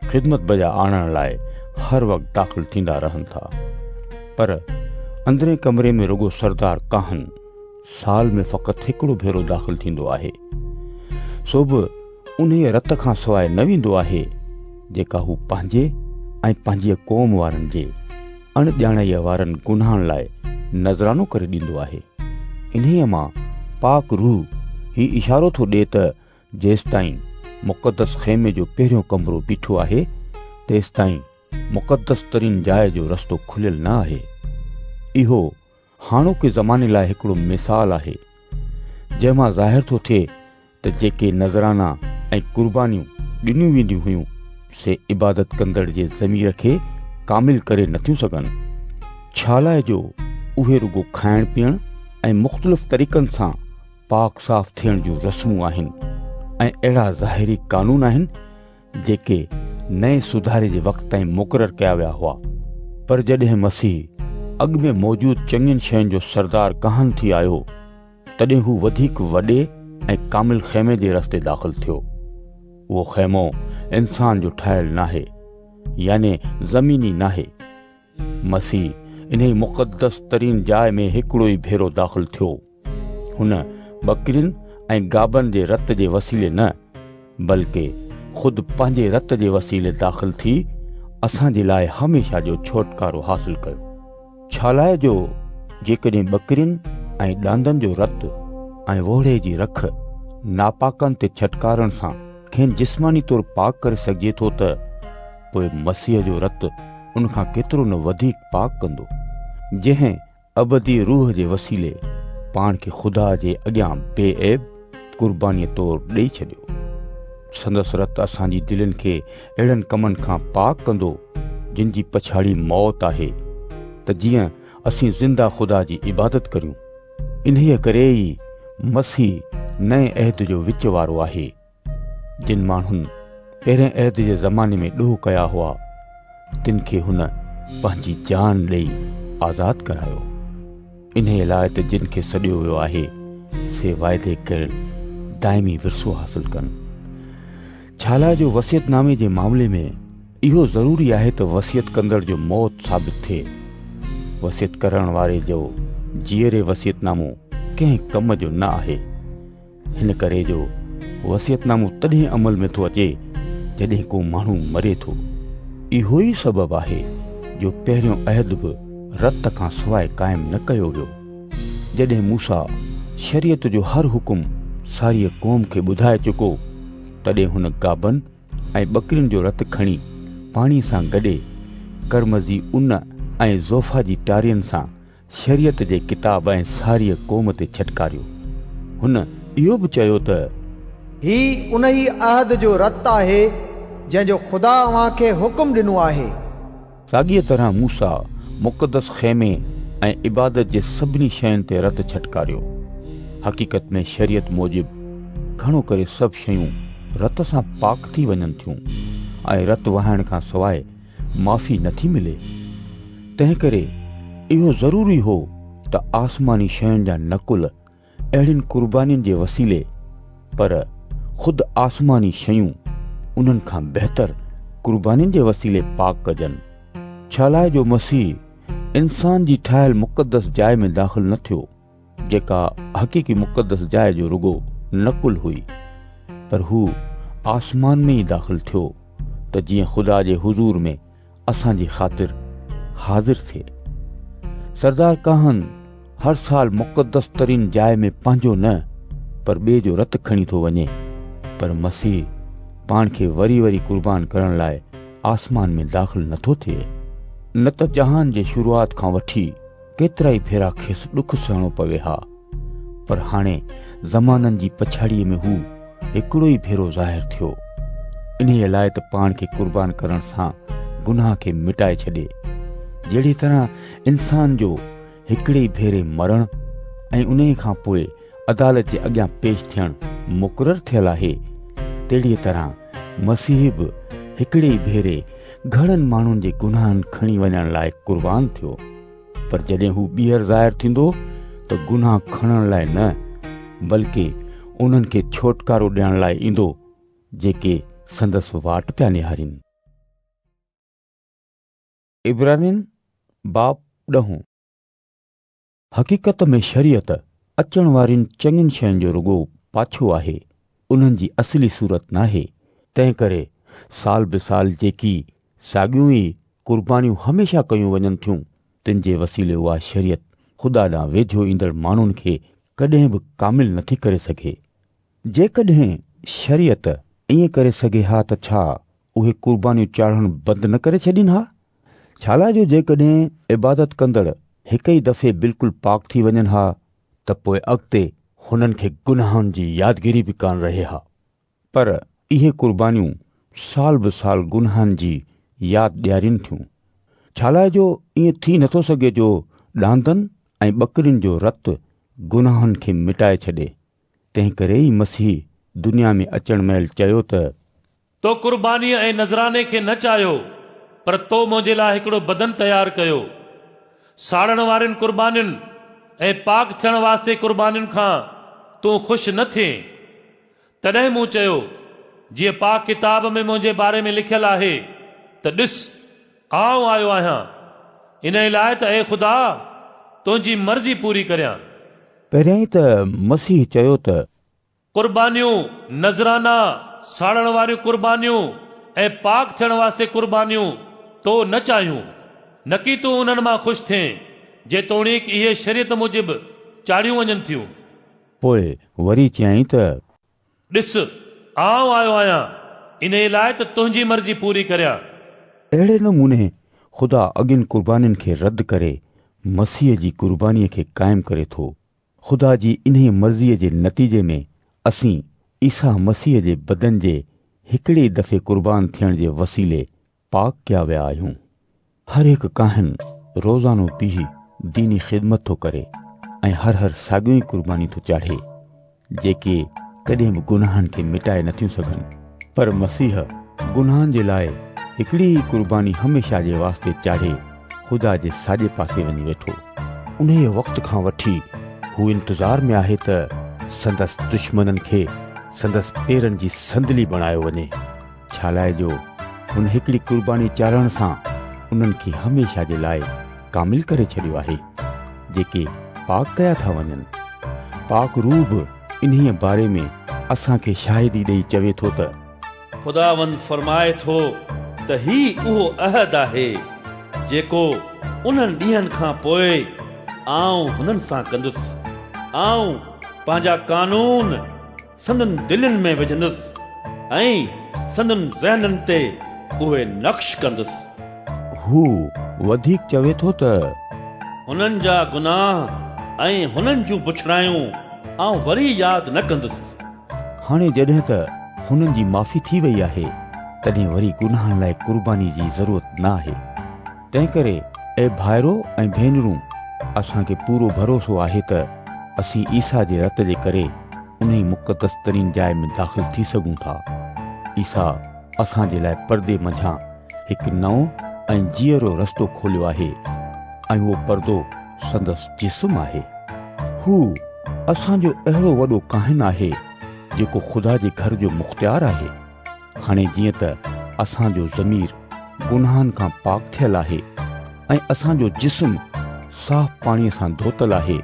ख़िदमत बजा आणण लाइ हर वक़्तु दाख़िल थींदा रहनि था। पर अंदरें कमरे में रुगो सरदार काहन साल में फ़क़ति हिकिड़ो भेरो दाख़िल थींदो आहे। सो बि उन रत खां सवाइ न वेंदो आहे जेका हू पंहिंजे ऐं पंहिंजी क़ौम वारनि जे अणॼाणीअ वारनि गुनाहनि लाइ नज़रानो करे ॾींदो आहे। इन्हीअ मां पाक रूह ही इशारो थो ॾिए त जेसिताईं मुक़दस ख़ैमे जो पहिरियों कमरो बीठो आहे तेसिताईं मुक़दस तरीन जाइ जो रस्तो खुलियल न आहे। इहो हाणोके ज़माने लाइ हिकिड़ो मिसाल आहे जंहिंमां ज़ाहिर थो थिए त जेके नज़राना ऐं कुर्बानियूं ॾिनियूं वेंदियूं हुयूं से इबादत कंदड़ जे ज़मीर खे कामिल करे नथियूं सघनि। छालाए जो उहे रुगो खाइण पीअण ऐं मुख़्तलिफ़ तरीक़नि सां पाक साफ़ थियण जूं रस्मूं आहिनि ऐं अहिड़ा ज़ाहिरी कानून आहिनि जेके नए सुधारे जे वक़्त ताईं मुक़ररु कया विया हुआ। पर जॾहिं मसीह अॻु में मौजूदु चङियुनि शयुनि जो सरदार काहन थी आयो तॾहिं हू वधीक वॾे ऐं कामिल ख़ैमे जे रस्ते दाख़िल थियो। उहो ख़ैमो इंसान जो ठहियल नाहे, याने ज़मीनी नाहे। मसीह इन मुक़दस तरीन जाइ में हिकिड़ो ई भेरो दाख़िल थियो। हुन बकरियुनि ऐं गाबनि जे रत जे वसीले न बल्कि ख़ुदि पंहिंजे रत जे वसीले दाख़िल थी असांजे लाइ हमेशा जो छुटकारो हासिल कयो। छालाए जो जेकॾहिं बकरियुनि ऐं ॾांदनि जो रत ऐं वोड़े जी रख नापाकनि ते छटकारण सां खेनि जिस्मानी तौरु पाक करे सघिजे थो त पोइ मसीह जो रत उनखां केतिरो न वधीक पाक कंदो, जंहिं अबदी रूह जे वसीले पाण खे ख़ुदा जे अॻियां बेऐब कुर्बानीअ तौरु ॾेई छॾियो। संदसि रत असांजी दिलनि खे अहिड़नि कमनि खां पाक कंदो जिन जी पछाड़ी मौत आहे त जीअं असीं ज़िंदा ख़ुदा जी इबादत करियूं। इन्हीअ करे ई मसीह नए अहद जो विच वारो आहे। जिन माण्हुनि पहिरें अहद जे ज़माने में ॾोह कया हुआ तिन खे हुन पंहिंजी जान ॾेई आज़ादु करायो। इन्हीअ लाइ त जिन खे सॾियो वियो आहे से वाइदे कयल दाइमी विरसो हासिल कनि। छालाए जो वसियतनामे जे मामले में इहो ज़रूरी आहे त वसियत कंदड़ जो मौत साबित थिए। वसियत करण वारे जो जीअरे वसियतनामो कंहिं कम जो न आहे। हिन करे जो वसियतनामो तॾहिं अमल में थो अचे जॾहिं को माण्हू मरे थो। इहो ई सबबु आहे जो पहिरियों अहद बि रत खां सवाइ क़ाइमु न कयो वियो। जॾहिं मूसा शरीयत जो हर हुकुम सारी क़ौम खे ॿुधाए चुको तॾहिं हुन गाबन ऐं बकरियुनि जो रत खणी पाणी सां गॾे करमज़ी उन ऐं ज़ोफ़ा जी टारियुनि सां शरीयत जे किताब ऐं सारी क़ौम ते छटकारियो। हुन इहो बि चयो त ही उन ई अहद जो रत आहे जंहिंजो ख़ुदा अव्हांखे हुकुम ॾिनो आहे। साॻीअ तरह मूसा मुक़दस ख़ैमे ऐं इबादत जे सभिनी शयुनि ते रत छटकारियो। हक़ीक़त में शरीयत मूजिबि घणो करे सभु शयूं रत सां पाक थी वञनि थियूं ऐं रत वहाइण खां सवाइ माफ़ी नथी मिले। तंहिं करे इहो ज़रूरी हो त आसमानी शयुनि जा नकुल अहिड़ियुनि कुर्बानियुनि जे वसीले पर ख़ुदि आसमानी शयूं उन्हनि खां बहितर कुर्बानियुनि जे वसीले पाक कजनि। छालाए जो मसीह इंसान जी ठाहियल मुक़दस जाइ में दाख़िल न थियो जेका हक़ीक़ी मुक़दस जाइ जो रुगो नकुल हुई, पर हू आसमान में ई दाख़िल थियो त जीअं ख़ुदा जे हुज़ूर में असांजी ख़ातिर हाज़िर थिए। सरदार काहन हर साल मुक़दस तरीन जाइ में पंहिंजो न पर ॿिए जो रत खणी थो वञे, पर मसीह पाण खे वरी वरी कुर्बान करण लाइ आसमान में दाख़िल नथो थिए। न त जहान जे शुरूआत खां वठी केतिरा ई भेरा खेसि ॾुख सहणो पवे हा, पर हाणे ज़माननि जी पछाड़ीअ में हू हिकिड़ो ई भेरो ज़ाहिर थियो। इन्हीअ लाइ त पाण खे क़ुर्बान करण सां गुनाह खे मिटाए छॾे। जहिड़ी तरह इंसान जो हिकिड़े ई भेरे मरण ऐं उन खां पोइ अदालत जे अॻियां पेश थियणु मुक़ररु थियल आहे, तहिड़ीअ तरह मसीह बि हिकिड़े ई भेरे घणनि माण्हुनि जे गुनाहनि खणी वञण लाइ क़ुर्बान थियो। पर जॾहिं हू ॿीहर ज़ाहिर थींदो त गुनाह खणण लाइ न, बल्कि उन्हनि खे छोटकारो ॾियण लाइ ईंदो जेके संदसि वाट पिया निहारीनि। इब्रानिन बाब 10। हक़ीक़त में शरीयत अचण वारियुनि चङियुनि शयुनि जो रुगो पाछो आहे, उन्हनि जी असली सूरत नाहे। तंहिं करे साल बिसाल जेकी साॻियूं ई क़ुर्बानियूं हमेशह कयूं वञनि थियूं, तिन जे वसीले उहा शरीयत ख़ुदा ॾांहुं वेझो ईंदड़ माण्हुनि खे कॾहिं बि कामिल नथी करे सघे। जेकॾहिं शरीयत ईअं करे सघे हा त छा उहे क़ुर्बानियूं चाढ़णु बंदि न करे छॾीनि हा? छालाए जो जेकॾहिं इबादत कंदड़ हिक ई दफ़े बिल्कुलु पाक थी वञनि हा त पोइ अॻिते हुननि खे गुनाहनि जी यादगिरी बि कान रहे हा। पर इहे क़ुर्बानियूं साल बि साल गुनाहनि जी यादि ॾियारीनि थियूं। छालाए जो ईअं थी नथो सघे जो ॾांदनि ऐं ॿकरियुनि जो रतु गुनाहनि खे मिटाए छॾे। तंहिं करे ई मसीह दुनिया में अचण महिल चयो त तो क़ुर्बानीअ ऐं नज़राने खे न चाहियो, पर तो मुंहिंजे लाइ हिकिड़ो बदन तयारु कयो। साड़ण वारियुनि क़ुर्बानियुनि ऐं पाक थियण वास्ते क़ुर्बानियुनि खां तूं ख़ुशि न थिए। तॾहिं मूं चयो, जीअं पाक किताब में मुंहिंजे बारे में लिखियलु आहे त ॾिस, आउं आयो आहियां इन लाइ त ए ख़ुदा तुंहिंजी मर्ज़ी पूरी करियां। पहिरियां ई त मसीह चयो त क़ुर्बानियूं, नज़राना, साड़ण वारियूं क़ुर्बानियूं ऐं पाक थियण वास्ते क़ुर्बानियूं तो न चाहियूं, न कि तूं उन्हनि मां ख़ुशि थिए जेतोणीकि इहे शरीयत मूजिबि चाढ़ियूं वञनि थियूं। पोइ वरी चयईं त ॾिस, आउं आयो आहियां इन लाइ त तुंहिंजी मर्ज़ी पूरी करियां। अहिड़े नमूने ख़ुदा अॻियुनि क़ुर्बानियुनि खे रद्द करे मसीह जी क़ुर्बानीअ खे क़ाइमु करे थो। ख़ुदा जी इन्हीअ मर्ज़ीअ जे नतीजे में असीं ईसा मसीह जे बदन जे हिकिड़े ई दफ़े क़ुर्बान थियण जे वसीले पाक कया विया आहियूं। हर हिकु काहिन रोज़ानो पीउ दीनी ख़िदमत थो करे ऐं हर साॻियूं ई क़ुर्बानी थो चाढ़े जेके कॾहिं बि गुनाहनि खे मिटाए नथियूं सघनि। पर मसीह गुनाहनि जे लाइ हिकिड़ी ई क़ुर्बानी हमेशह जे वास्ते चाढ़े ख़ुदा जे साॼे पासे वञी वेठो। उन वक़्त खां वठी हू इंतज़ार में आहे त संदसि दुश्मननि खे संदसि पेरनि जी संदली बणायो वञे। छालाए जो हुन हिकिड़ी क़ुर्बानी चाढ़ण सां उन्हनि खे हमेशह जे लाइ कामिल करे छॾियो आहे जेके पाक कया था वञनि। पाक रूह बि इन्हीअ बारे में असांखे शाहिदी ॾेई चवे थो त ख़ुदावंद फरमाए थो त ही उहो अहद आहे जेको उन्हनि ॾींहंनि खां पोइ आउं हुननि सां कंदुसि। आउं पंहिंजा कानून संदन दिलनि में विझंदुसि ऐं संदन ज़हननि ते उहे नक्श कंदुसि। हू वधीक चवे थो त हुननि जा गुनाह ऐं हुननि जूं बुछड़ायूं आउं वरी यादि न कंदुसि। हाणे जॾहिं त हुननि जी माफ़ी थी वई आहे तॾहिं वरी गुनाहनि लाइ क़ुर्बानी जी ज़रूरत न आहे। तंहिं करे ए भाइरो ऐं भेनरूं, असांखे पूरो भरोसो आहे त असीं ईसा जे रत जे करे उन ई मुक़दस तरीन जाइ में दाख़िल थी सघूं था। ईसा असांजे लाइ पर्दे मंझां हिकु नओं ऐं जीअरो रस्तो खोलियो आहे ऐं उहो पर्दो संदसि जिस्म आहे। हू असांजो अहिड़ो वॾो काहिन आहे जेको ख़ुदा जे घर जो मुख़्तियार आहे। हाणे जीअं त असांजो ज़मीर गुनाहनि खां पाक थियल आहे ऐं असांजो जिस्म साफ़ पाणीअ सां धोतल आहे,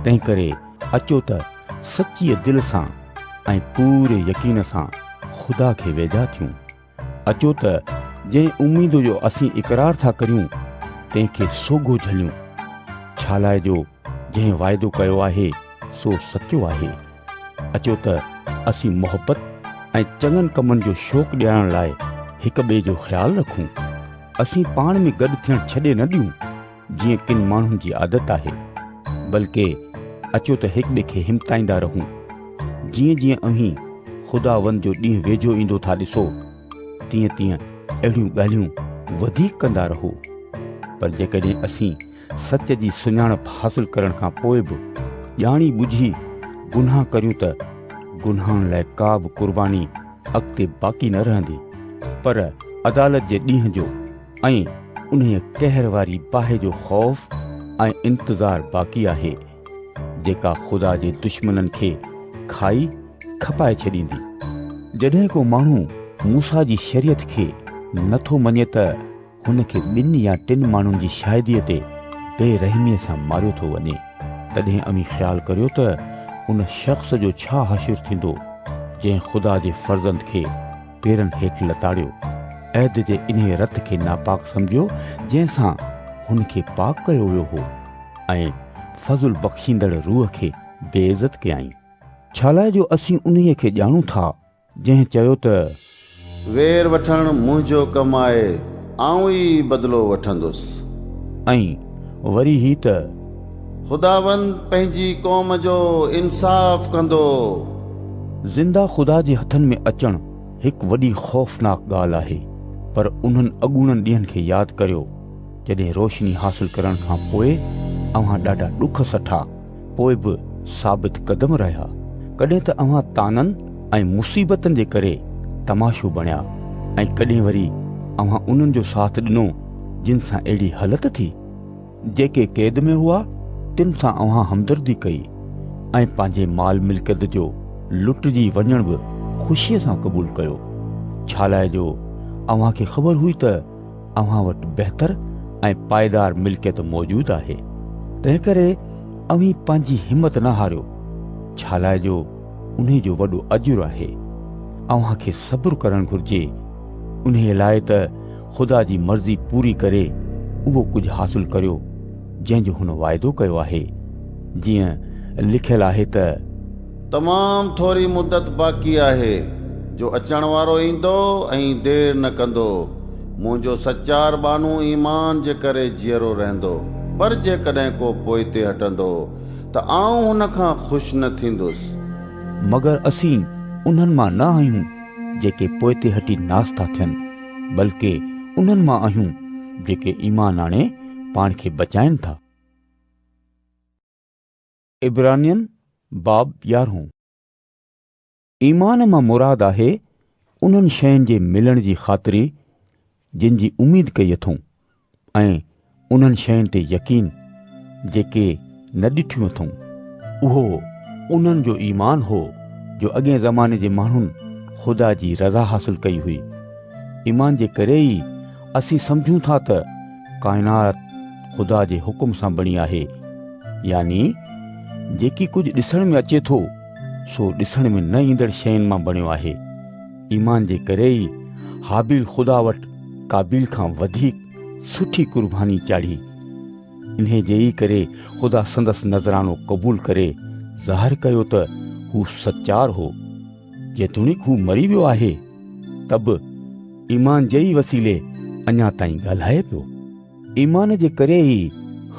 तंहिं करे अचो त सच्चीअ दिलि सां ऐं पूरे यकीन सां ख़ुदा खे वेझा थियूं। अचो त जंहिं उमीद जो असीं इक़रार था करियूं तंहिंखे सोघो झलियूं। छालाए जो जंहिं वाइदो कयो आहे सो सचो आहे। अचो त असीं मोहबत ऐं चङनि कमनि जो शौक़ु ॾियारण लाइ हिक ॿिए जो ख़्यालु रखूं। असीं पाण में गॾु थियण छॾे न ॾियूं जीअं किन माण्हुनि जी आदत आहे, बल्कि अचो त हिक ॿिए खे हिमताईंदा रहूं। जीअं जीअं अहीं ख़ुदावंद जो ॾींहुं वेझो ईंदो था ॾिसो, तीअं तीअं अहिड़ियूं ॻाल्हियूं वधीक कंदा रहो। पर जेकॾहिं असीं सच जी सुञाणप हासिल करण खां पोइ बि ॼाणी बुझी गुनाह करियूं त गुनाहनि लाइ का बि कुर्बानी अॻिते बाक़ी न रहंदी, पर अदालत जे ॾींहं जो ऐं उन कहर वारी बाहि जो ख़ौफ़ ऐं इंतज़ार बाक़ी आहे, जेका ख़ुदा जे दुश्मननि खे खाई खपाए छॾींदी। जॾहिं को माण्हू मूसा जी शरीयत खे नथो मञे त हुन खे 2 या 3 माण्हुनि जी शाहिदीअ ते बेरहमीअ सां मारियो थो वञे, तॾहिं अमीं ख़्यालु करियो त उन शख़्स जो छा हशर थींदो जंहिं ख़ुदा जे फर्ज़ंद खे पेरनि हेठि लताड़ियो, ऐद जे इन रत खे नापाक सम्झियो जंहिंसां हुन खे पाक कयो वियो हो, ऐं फज़ुल बख़्शींदड़ रूह खे बेइज़त कयाईं। छा लाइ जो असीं उन्हीअ खे ॼाणूं था जंहिं चयो त वेर वठण मुंहिंजो कमु आहे, आऊं ई बदिलो वठंदुसि। ऐं वरी ही त ख़ुदावंद पंहिंजी क़ौम जो इंसाफ़ कंदो। ज़िंदा ख़ुदा जे हथनि में अचणु हिकु वॾी ख़ौफ़नाक ॻाल्हि आहे, पर उन्हनि अॻूणनि ॾींहंनि खे यादि करियो जॾहिं रोशनी हासिल करण खां पोइ अव्हां ॾाढा ॾुख सठा, पोइ बि साबित क़दम रहिया। कॾहिं त अव्हां ताननि ऐं मुसीबतनि जे करे तमाशो बणिया, ऐं कॾहिं वरी अव्हां उन्हनि जो साथ ॾिनो जिन सां अहिड़ी हालत थी। जेके क़ैद में हुआ तिन सां अव्हां हमदर्दी कई, ऐं पंहिंजे माल मिल्कियत जो लुटिजी वञण बि ख़ुशीअ सां क़बूल कयो। छा लाइ जो अव्हां खे ख़बर हुई त अव्हां वटि बहितर ऐं पाइदार मिल्कियत मौजूदु आहे। तंहिं करे अव्हीं पंहिंजी हिमत न हारियो। छा लाइ जो उन्ही जो वॾो अजुर आहे। अव्हां खे सब्र करणु घुर्जे, उन्हीअ लाइ त ख़ुदा जी मर्ज़ी पूरी करे उहो कुझु हासिल करियो जंहिंजो हुन वाइदो कयो आहे। जीअं लिखियलु आहे त तमामु थोरी मुदत बाक़ी आहे जो अचण वारो ईंदो ऐं देर न कंदो। मुंहिंजो सचार बानू ईमान जे करे जीअरो रहंदो, पर जेकॾहिं को पोइ ते हटंदो त आऊं हुन खां ख़ुशि न थींदुसि। मगर असीं उन्हनि मां न आहियूं जेके पोइ ते हटी नास था थियनि, बल्कि उन्हनि मां आहियूं जेके ईमान आणे पाण खे बचाइनि था। इब्रानियन बाब 11। ईमान मां मुराद आहे उन्हनि शयुनि जे मिलण जी ख़ातिरी जिन जी उमीद कई अथऊं, ऐं उन्हनि शयुनि ते यकीन जेके न ॾिठियूं अथऊं। उहो उन्हनि जो ईमान हो जो अॻे ज़माने जे माण्हुनि ख़ुदा जी रज़ा हासिल कई हुई। ईमान जे करे ई असीं सम्झूं था त काइनात ख़ुदा जे हुकुम सां बणी आहे, यानी जेकी कुझु ॾिसण में अचे थो सो ॾिसण में न ईंदड़ शयुनि मां बणियो आहे। ईमान जे करे ई हाबिल ख़ुदा वटि काबिल खां वधीक सुठी कुर्बानी चाढ़ी। इन्हे जे ई करे ख़ुदा संदसि नज़रानो क़बूल करे ज़ाहिर कयो त हू सचार हो। जेतोणीकि हू मरी वियो आहे त बि ईमान जे ई वसीले अञा ताईं ॻाल्हाए पियो। ईमान जे करे ई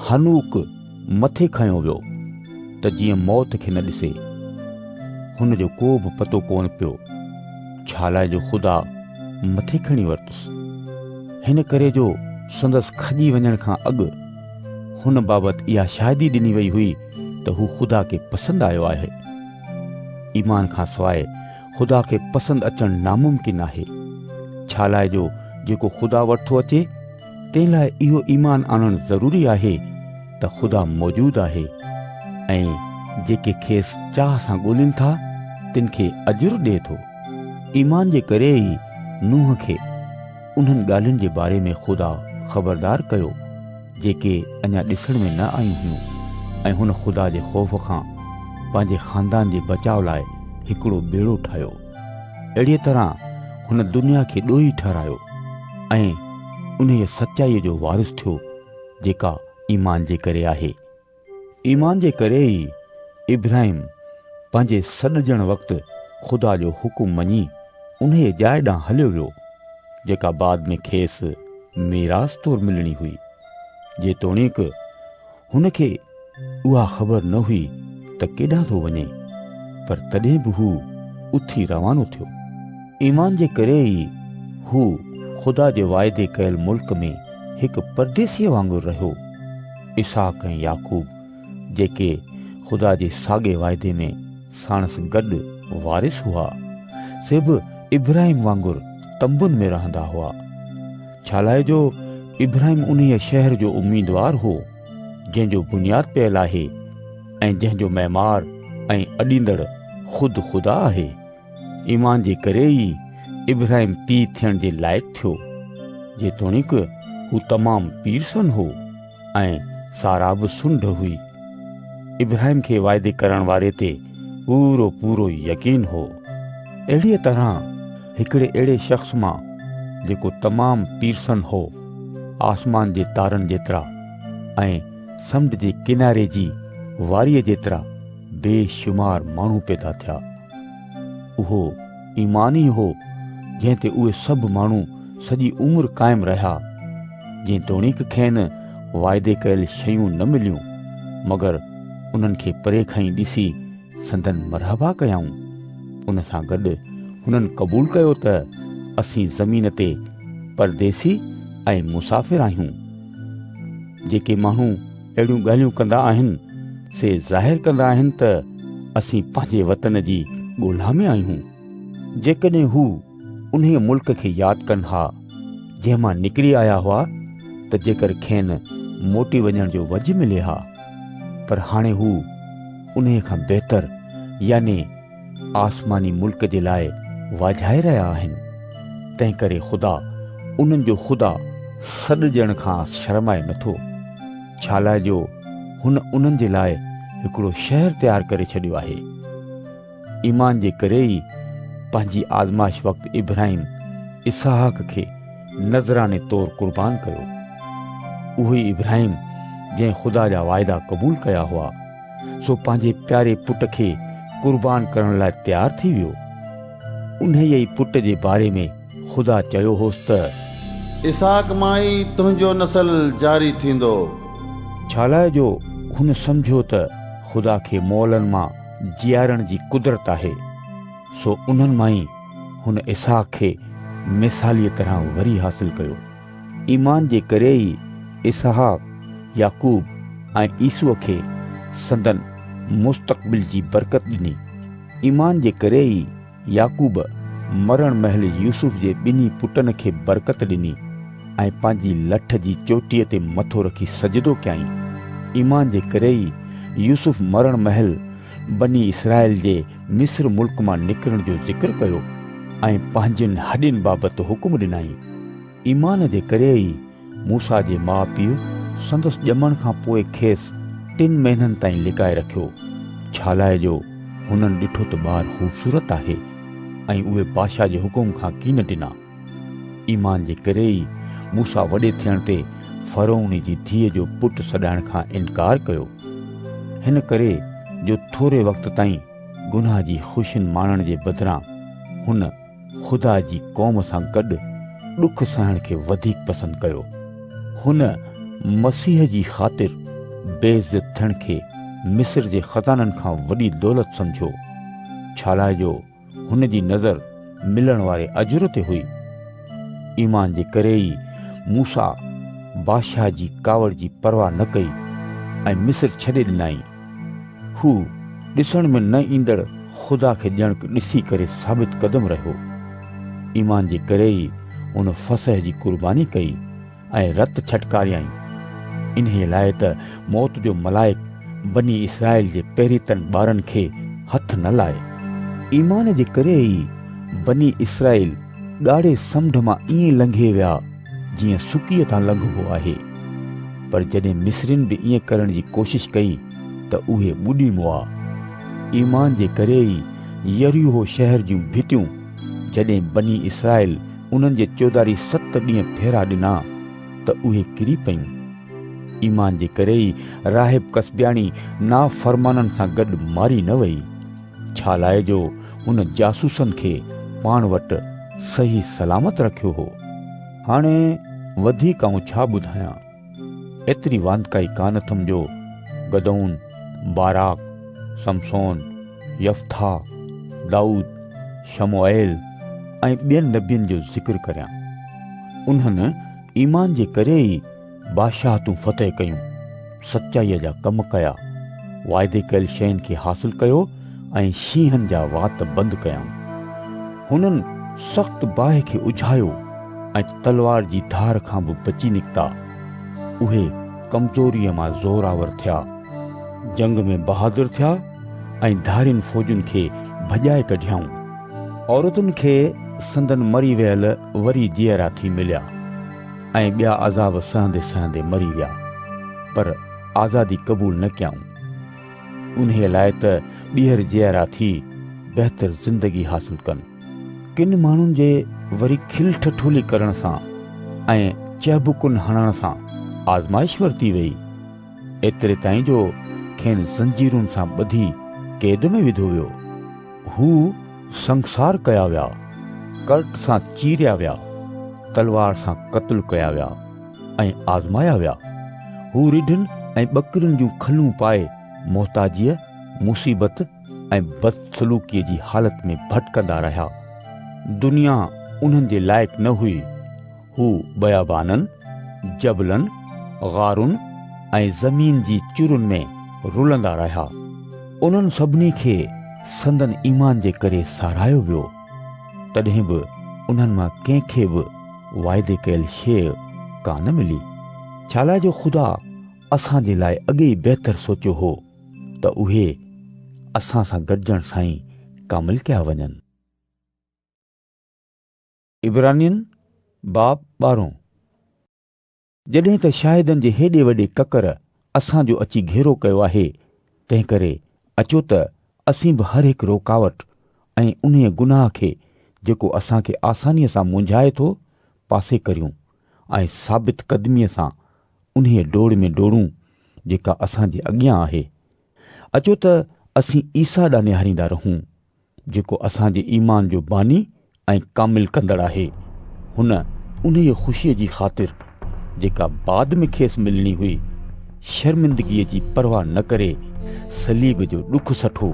हनूक मथे खयो वियो त जीअं मौत खे न ॾिसे। हुन जो को बि पतो कोन पियो छा लाइ जो ख़ुदा मथे खणी वरितुसि। हिन करे जो संदसि खॼी वञण खां अॻु हुन बाबति इहा शाहिदी ॾिनी वई हुई त हू ख़ुदा खे पसंदि आयो आहे। ईमान खां सवाइ ख़ुदा खे पसंदि अचणु नामुमकिन आहे। छा लाइ जो जेको ख़ुदा वटि थो अचे तंहिं लाइ इहो ईमान आणणु ज़रूरी आहे त ख़ुदा मौजूदु आहे, ऐं जेके खेसि चाह सां ॻोल्हिनि था तिन खे अजुर ॾिए थो। ईमान जे करे ई नूह खे उन्हनि ॻाल्हियुनि जे बारे में ख़ुदा ख़बरदार कयो जेके अञा ॾिसण में न आयूं हुयूं, ऐं हुन ख़ुदा जे ख़ौफ़ खां पंहिंजे ख़ानदान जे बचाव लाइ हिकिड़ो ॿेड़ो ठाहियो। अहिड़ीअ तरह हुन दुनिया खे ॾोही ठहिरायो ऐं उन सचाईअ जो वारिस थियो जेका ईमान जे करे आहे। ईमान जे करे ई इब्राहिम पंहिंजे सॾजण वक़्तु ख़ुदा जो हुकुम मञी उन जाइ ॾांहुं हलियो वियो जेका बाद में खेसि मीरास तौरु मिलणी हुई, जेतोणीक हुनखे उहा ख़बर न हुई त केॾांहुं थो वञे, पर तॾहिं बि हू उथी रवानो थियो। ईमान जे करे ई हू ख़ुदा जे वाइदे कयल मुल्क में हिकु परदेसीअ वांगुरु रहियो। इसहाक ऐं याकूब, जेके ख़ुदा जे साॻे वाइदे में साणसि गॾु वारिस हुआ, से बि इब्राहिम वांगुरु तंबुनि में रहंदा हुआ। छा लाइ जो इब्राहिम उन्हीअ शहर जो उम्मीदवार हो जंहिंजो बुनियाद पियल आहे ऐं जंहिंजो मैमार ऐं अॾींदड़ ख़ुदि ख़ुदा आहे। ईमान जे करे ई इब्राहिम पीउ थियण जे लाइक़ु थियो, जेतोणीक हू तमामु पीरसन हो ऐं सारा बि सुंढ हुई। इब्राहिम खे वाइदे करण वारे ते पूरो पूरो यकीन हो। अहिड़ीअ तरह हिकिड़े अहिड़े शख़्स मां जेको तमामु पीरसन हो, आसमान जे तारनि जेतिरा ऐं समुंड जे किनारे जी वारीअ जेतिरा बेशुमार माण्हू पैदा थिया। उहो ईमान ई हो जंहिं ते उहे सभु माण्हू सॼी उमिरि क़ाइमु रहिया, जेतोणीक खेनि वाइदे कयल शयूं न मिलियूं, मगर उन्हनि खे परे खां ई ॾिसी संदन मरहबा कयाऊं। उन सां गॾु हुननि क़बूल कयो त असीं ज़मीन ते परदेसी ऐं मुसाफ़िर आहियूं। जेके माण्हू अहिड़ियूं ॻाल्हियूं कंदा आहिनि, से ज़ाहिर कंदा आहिनि त असीं पंहिंजे वतन जी ॻोल्हा में आहियूं। जेकॾहिं हू उन मुल्क खे यादि कनि हा जंहिं मां निकिरी आया हुआ, त जेकर खेनि मोटी वञण जो वज मिले हा, पर हाणे हू उन खां बहितर यानी आसमानी मुल्क जे लाइ वाझाए रहिया आहिनि। तंहिं करे ख़ुदा उन्हनि जो ख़ुदा सॾजण खां शर्माए नथो। छा लाइ जो हुन उन्हनि जे लाइ हिकिड़ो शहर तयारु करे छॾियो आहे। ईमान जे करे ई पंहिंजी आज़माइश वक़्तु इब्राहिम इसहाक खे नज़राने तौरु क़ुर्बान कयो। उहो ई इब्राहिम जंहिं ख़ुदा जा वाइदा क़बूल कया हुआ, सो पंहिंजे प्यारे पुट खे क़ुर्बान करण लाइ तयारु थी वियो। उन ई पुट जे बारे में ख़ुदा चयो होसि त इसहाक मां ई तुंहिंजो नसल जारी थींदो। छा लाइ जो हुन सम्झो त ख़ुदा खे मौलनि मां जीआरण जी कुदरत आहे, सो उन्हनि मां ई हुन इसहाक खे मिसालीअ तरह वरी हासिल कयो। ईमान जे करे ई इसहाक, याकूब ऐं ईसूअ खे संदन मुस्तक़बिल जी बरकत ॾिनी। ईमान जे करे ई याकूब मरण महल यूसुफ जे ॿिन्ही पुटनि खे बरकत ॾिनी ऐं पंहिंजी लठ जी चोटीअ ते मथो रखी सजदो कयईं। ईमान जे करे ई यूसुफ मरण महल बनी इसराइल जे मिस्र मुल्क मां निकिरण जो ज़िक्र कयो ऐं पंहिंजनि हॾियुनि बाबति हुकुम ॾिनाई। ईमान जे करे ई मूसा जे माउ पीउ संदसि ॼमण खां पोइ खेसि 3 महीननि ताईं लिकाए रखियो। छा लाइ जो हुननि ॾिठो त ॿारु ख़ूबसूरत आहे ऐं उहे बादशाह जे हुकुम खां कीन ॾिना। ईमान जे करे ई मूसा वॾे थियण ते फ़रोउन जी धीअ जो पुटु सॾाइण खां इनकार कयो, हिन करे जो थोरे वक़्त ताईं गुनाह जी ख़ुशियुनि माणण जे बदिरां हुन ख़ुदा जी क़ौम सां गॾु ॾुख सहण खे वधीक पसंदि कयो। हुन मसीह जी ख़ातिर बेइज़त थियण खे मिस्र जे ख़ज़ाननि खां वॾी दौलत सम्झो। छा लाइ जो हुन जी नज़र मिलण वारे अजुर ते हुई। ईमान जे करे ई मूसा बादशाह जी कावड़ जी परवाह न कई ऐं मिस्र छॾे ॾिनाई। हू ॾिसण में न ईंदड़ ख़ुदा खे ॼण ॾिसी करे साबित क़दम रहियो। ईमान जे करे ई हुन फसह जी क़ुर्बानी कई ऐं रत छटकारियईं। इन्हीअ लाइ त मौत जो मलाइक बनी इसराइल जे पहिरींतनि ॿारनि खे हथ न लाए। ईमान जे करे ई बनी इसराइल ॻाढ़े समुंड मां ईअं लंघे विया जीअं सुकीअ तां लंघबो आहे, पर जॾहिं मिस्रिन बि ईअं करण जी कोशिश कई त उहे ॿुॾी मुआ। ईमान जे करे ई यरीहो शहर जूं भितियूं जॾहिं बनी इसराइल उन्हनि जे चौधारी 7 ॾींहं फेरा ॾिना त उहे किरी पयूं। ईमान जे करे ई राहिब कसबियाणी नाफ़रमाननि सां गॾु मारी न वई। छा लाइ जो हुन जासूसनि खे पाण वटि सही सलामत रखियो हो। हाणे वधीक आऊं छा ॿुधायां। एतिरी वांदकाई कान थम जो गदौन, बाराक, समसोन, यफ्था, दाऊद, शमूएल ऐं ॿियनि नबियनि जो ज़िक्र करियां। उन्हनि ईमान जे करे ई बादशाहतूं फतेह कयूं, सचाईअ जा कम कया, वाइदे कयल शयुनि खे हासिल कयो ऐं शींहनि जा वात बंदि कयाऊं। हुननि सख़्तु बाहि खे उझायो ऐं तलवार जी धार खां बि बची निकिता। उहे कमज़ोरीअ मां ज़ोरावर थिया, जंग में बहादुर थिया ऐं धारियुनि फ़ौजुनि खे भॼाए कढियाऊं। औरतुनि खे संदन मरी वियल वरी जीअरा थी मिलिया ऐं ॿिया अज़ाब सहंदे सहंदे मरी विया, पर आज़ादी क़बूल न कयाऊं। उन्हीअ लाइ त ॿीहर जीअरा थी बहितर ज़िंदगी हासिल कनि। किन माण्हुनि जे वरी खिल ठठोली करण सां ऐं चहबुकुन हणण सां आज़माइश वरती वई, एतिरे ताईं जो खेनि ज़ंजीरुनि सां ॿधी क़ैद में विधो वियो। हू संसार कया विया, कर्ट सां चीरिया विया, तलवार सां क़त्ल कया विया ऐं आज़माया विया। हू रिढनि ऐं ॿकरियुनि जूं खलूं पाए मोहताजीअ, मुसीबत ऐं बदसलूकीअ जी हालत में भटकंदा रहिया। दुनिया उन्हनि जे लाइक़ु न हुई। हू बयाबाननि, जबलनि, ग़ारुनि ऐं ज़मीन जी चुरुनि में रुलंदा रहिया। उन्हनि सभिनी खे संदन ईमान जे करे सारायो वियो, तॾहिं बि उन्हनि मां कंहिंखे बि वाइदे कयल शइ कान मिली। छालाए जो ख़ुदा असांजे लाइ अॻे ई बहितर सोचियो हो त उहे असां सां गॾिजण सां ई कामिल कया वञनि। इब्रानियन बाब 12। जॾहिं त शाहिदनि जे हेॾे वॾे ककर असांजो अची घेरो कयो आहे, तंहिं करे अचो त असीं बि हर हिकु रुकावट ऐं उन गुनाह खे जेको असांखे आसानीअ सां मुंझाए थो पासे करियूं ऐं साबित क़दमीअ सां उन्हीअ डोड़ में डोड़ूं जेका असांजे अॻियां आहे। अचो त असीं ईसा ॾांहुं निहारींदा रहूं, जेको असांजे ईमान जो बानी ऐं कामिल कंदड़ आहे। हुन उन्हीअ ख़ुशीअ जी ख़ातिर जेका बाद में खेसि मिलणी हुई, शर्मिंदगीअ जी परवाह न करे सलीब जो ॾुख सठो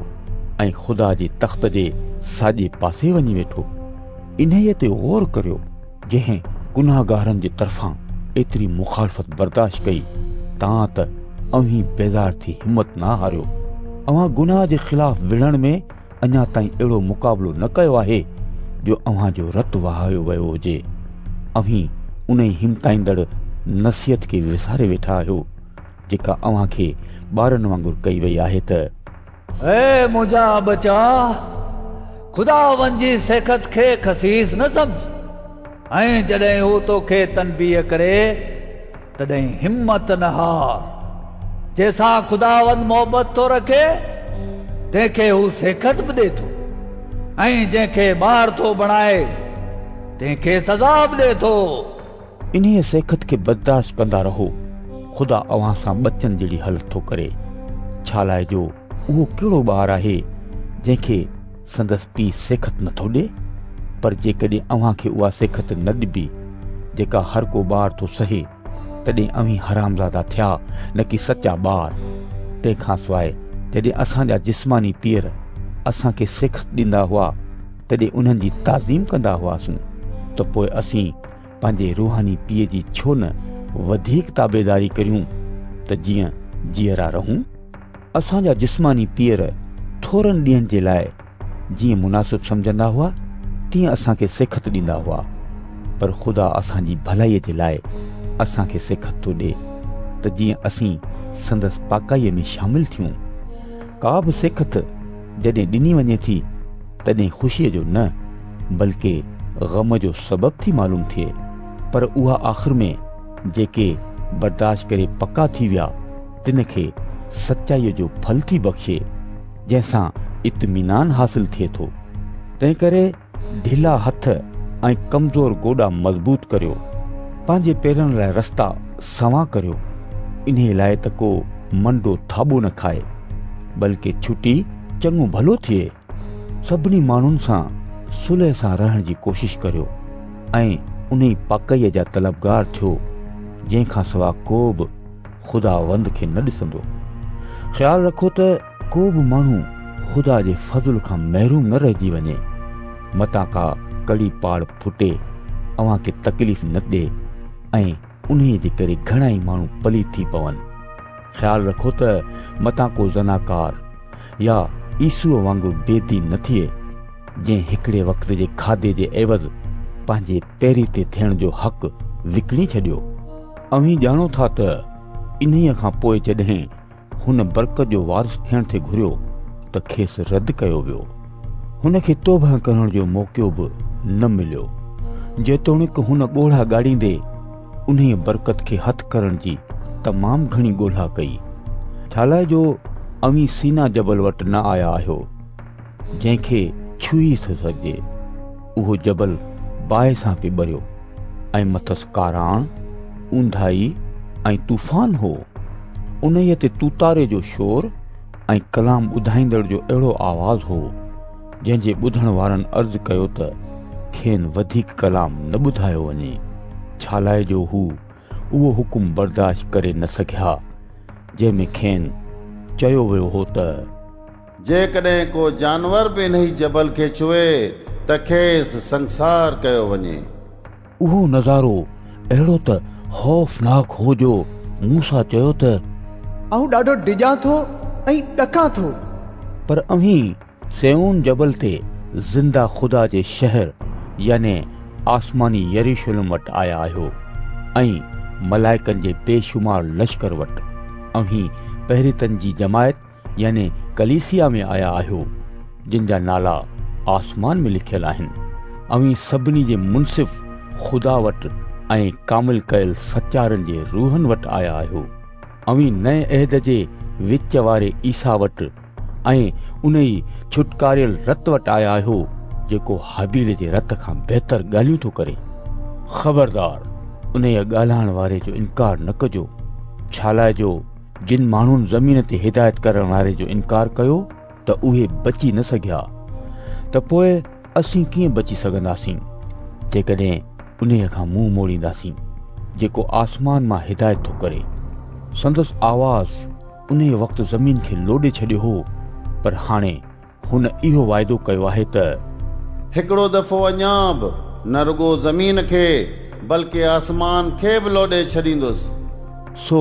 ऐं ख़ुदा जे तख़्त जे साॼे पासे वञी वेठो। इन्हीअ ते गौर करियो, जंहिं गुनाहगारनि जे तरफ़ां एतिरी मुखालफ़त बर्दाश्त कई, तव्हां त अव्हीं बेज़ार थी हिम्मत न हारियो। अव्हां गुनाह जे ख़िलाफ़ विढ़ण में अञा ताईं अहिड़ो मुक़ाबिलो न कयो आहे जो अव्हां जो रतु वहायो वियो हुजे। अव्हीं उन ई हिमताईंदड़ नसीहत खे विसारे वेठा आहियो जेका अव्हां खे ॿारनि वांगुरु कई वई आहे त ए मुंहिंजा बचा, ख़ुदावंद जी सेखत खे खसीस न सम्झ, ऐं जॾहिं हू तोखे तनबीह करे तॾहिं हिम्मत न हार। जंहिंसां ख़ुदावंद मोहबत थो रखे तंहिंखे हू सेखत बि ॾे थो, ऐं जंहिंखे ॿार थो बणाए तंहिंखे सज़ा बि ॾे थो। इन्हीअ सेखत खे बर्दाश्त कंदा रहो। ख़ुदा अव्हां सां बचन जहिड़ी हलत थो करे। छा लाइ जो उहो कहिड़ो ॿारु आहे जंहिंखे संदसि पीउ सेखत नथो ॾे? पर जेकॾहिं अव्हां खे उहा सेखत न ॾिबी जेका हर को ॿारु थो सहे, तॾहिं अव्हीं हरामज़ादा थिया, न कि सचा ॿार। तंहिंखां सवाइ जॾहिं असांजा जिस्मानी पीअर असांखे सेखत ॾींदा हुआ, तॾहिं उन्हनि जी ताज़ीम कंदा हुआसीं, त पोइ असीं पंहिंजे रूहानी पीउ जी छो न वधीक ताबेदारी करियूं त जीअं जीअरा रहूं। असांजा जिस्मानी पीअर थोरनि ॾींहंनि जे लाइ जीअं मुनासिबु सम्झंदा हुआ तीअं असांखे सेखत ॾींदा हुआ, पर ख़ुदा असांजी भलाईअ जे लाइ असांखे सेखत थो ॾे त जीअं असीं संदसि पाकाईअ में शामिल थियूं। का बि सेखत जॾहिं ॾिनी वञे थी तॾहिं ख़ुशीअ जो न बल्कि ग़म जो सबबु थी मालूम थिए, पर उहा आख़िर में जेके बर्दाश्त करे पका थी विया तिन खे सचाईअ जो फल थी बख़्शे, जंहिंसां इत्मीनान हासिल थिए थो। तंहिं करे ढिला हथ ऐं कमज़ोर गोॾा मज़बूत करियो, पंहिंजे पेरनि लाइ रस्ता सवां करियो। इन्हीअ लाइ त को मंडो थाॿो न खाए, बल्कि छुटी चङो भलो थिए। सभिनी माण्हुनि सां सुलह सां रहण जी कोशिश करियो ऐं उन पाकईअ जा तलबगार थियो जंहिंखां सवा को बि ख़ुदावंद खे न ॾिसंदो। ख़्यालु रखो त को बि माण्हू ख़ुदा जे फज़ल खां महरूम न रहिजी वञे, मतां का कड़ी पाड़ फुटे अव्हां खे तकलीफ़ न ॾे ऐं उन्हीअ जे करे घणाई माण्हू पलीत थी पवनि। ख़्यालु रखो त मतां को ज़नाकार या ईसूअ वांगुरु बेदी न थिए जंहिं हिकिड़े वक़्त जे खाधे जे एवज़ पंहिंजे पहिरीं ते थियण जो हक़ विकिणी छॾियो। अव्हीं ॼाणो था त इन्हीअ खां पोइ जॾहिं हुन बरकत जो वारिस थियण ते घुरियो त खेसि रद्द कयो वियो। हुन खे तौबा करण जो मौक़ो बि न मिलियो, जेतोणीकि हुन ॻोल्हा ॻाड़ींदे उन्हीअ बरकत खे हथु करण जी तमामु घणी ॻोल्हा कई। छालाए जो अव्हीं सीना जबल वटि न आया आहियो जंहिंखे छुई थो सघिजे। उहो जबल बाहि सां पई ॿरियो ऐं मथसि काराण, ऊंधाई ऐं तूफ़ान हो। उन्हीअ ते तूतारे जो शोर ऐं कलाम ॿुधाईंदड़ जो अहिड़ो आवाज़ हो जंहिंजे ॿुधण वारनि अर्ज़ु कयो त खेनि वधीक कलाम न ॿुधायो वञे। छालाए जो हू उहो हुकुम बर्दाश्त करे न सघिया जंहिंमें खेनि चयो वियो हो त जेकॾहिं को जानवर बि हिन जबल खे छुए त खेसि संसार कयो वञे। उहो नज़ारो अहिड़ो त ख़ौफ़नाक हो जो मूसा चयो त आऊं ॾाढो डिॼां थो ऐं ॾकां थो। पर अव्हीं सेऊन जबल ते ज़िंदा ख़ुदा जे शहर याने आसमानी यरूशलेम वटि आया आहियो ऐं मलाइकनि जे बेशुमार लश्कर वटि। अव्हीं पहिरीतनि जी जमायत याने कलीसिया में आया आहियो जिन जा नाला आसमान में लिखियल आहिनि। अव्हीं सभिनी जे मुनसिफ़ ख़ुदा वटि ऐं कामिल कयल सचारनि जे रूहनि वटि आया आहियो। अव्हीं नए अहद जे विच वारे ईसा वटि ऐं उन ई छुटकारियल रत वटि आया आहियो जेको हाबील जे रत खां बहितर ॻाल्हियूं थो करे। ख़बरदार, उन ॻाल्हाइण वारे जो इनकार न कजो। छालाए जो जिन माण्हुनि ज़मीन ते हिदायत करण वारे जो इनकार कयो त उहे बची न सघिया, त पोइ असीं कीअं बची सघंदासीं जेकॾहिं उन खां मुंहुं मोड़ींदासीं जेको आसमान मां हिदायत थो करे। संदसि आवाज़ उन वक़्तु ज़मीन खे लोॾे छॾियो हो, पर हाणे हुन इहो वाइदो कयो आहे त हिकिड़ो दफ़ो अञा बि न रुगो ज़मीन खे बल्कि आसमान खे बि लोॾे छॾींदुसि। सो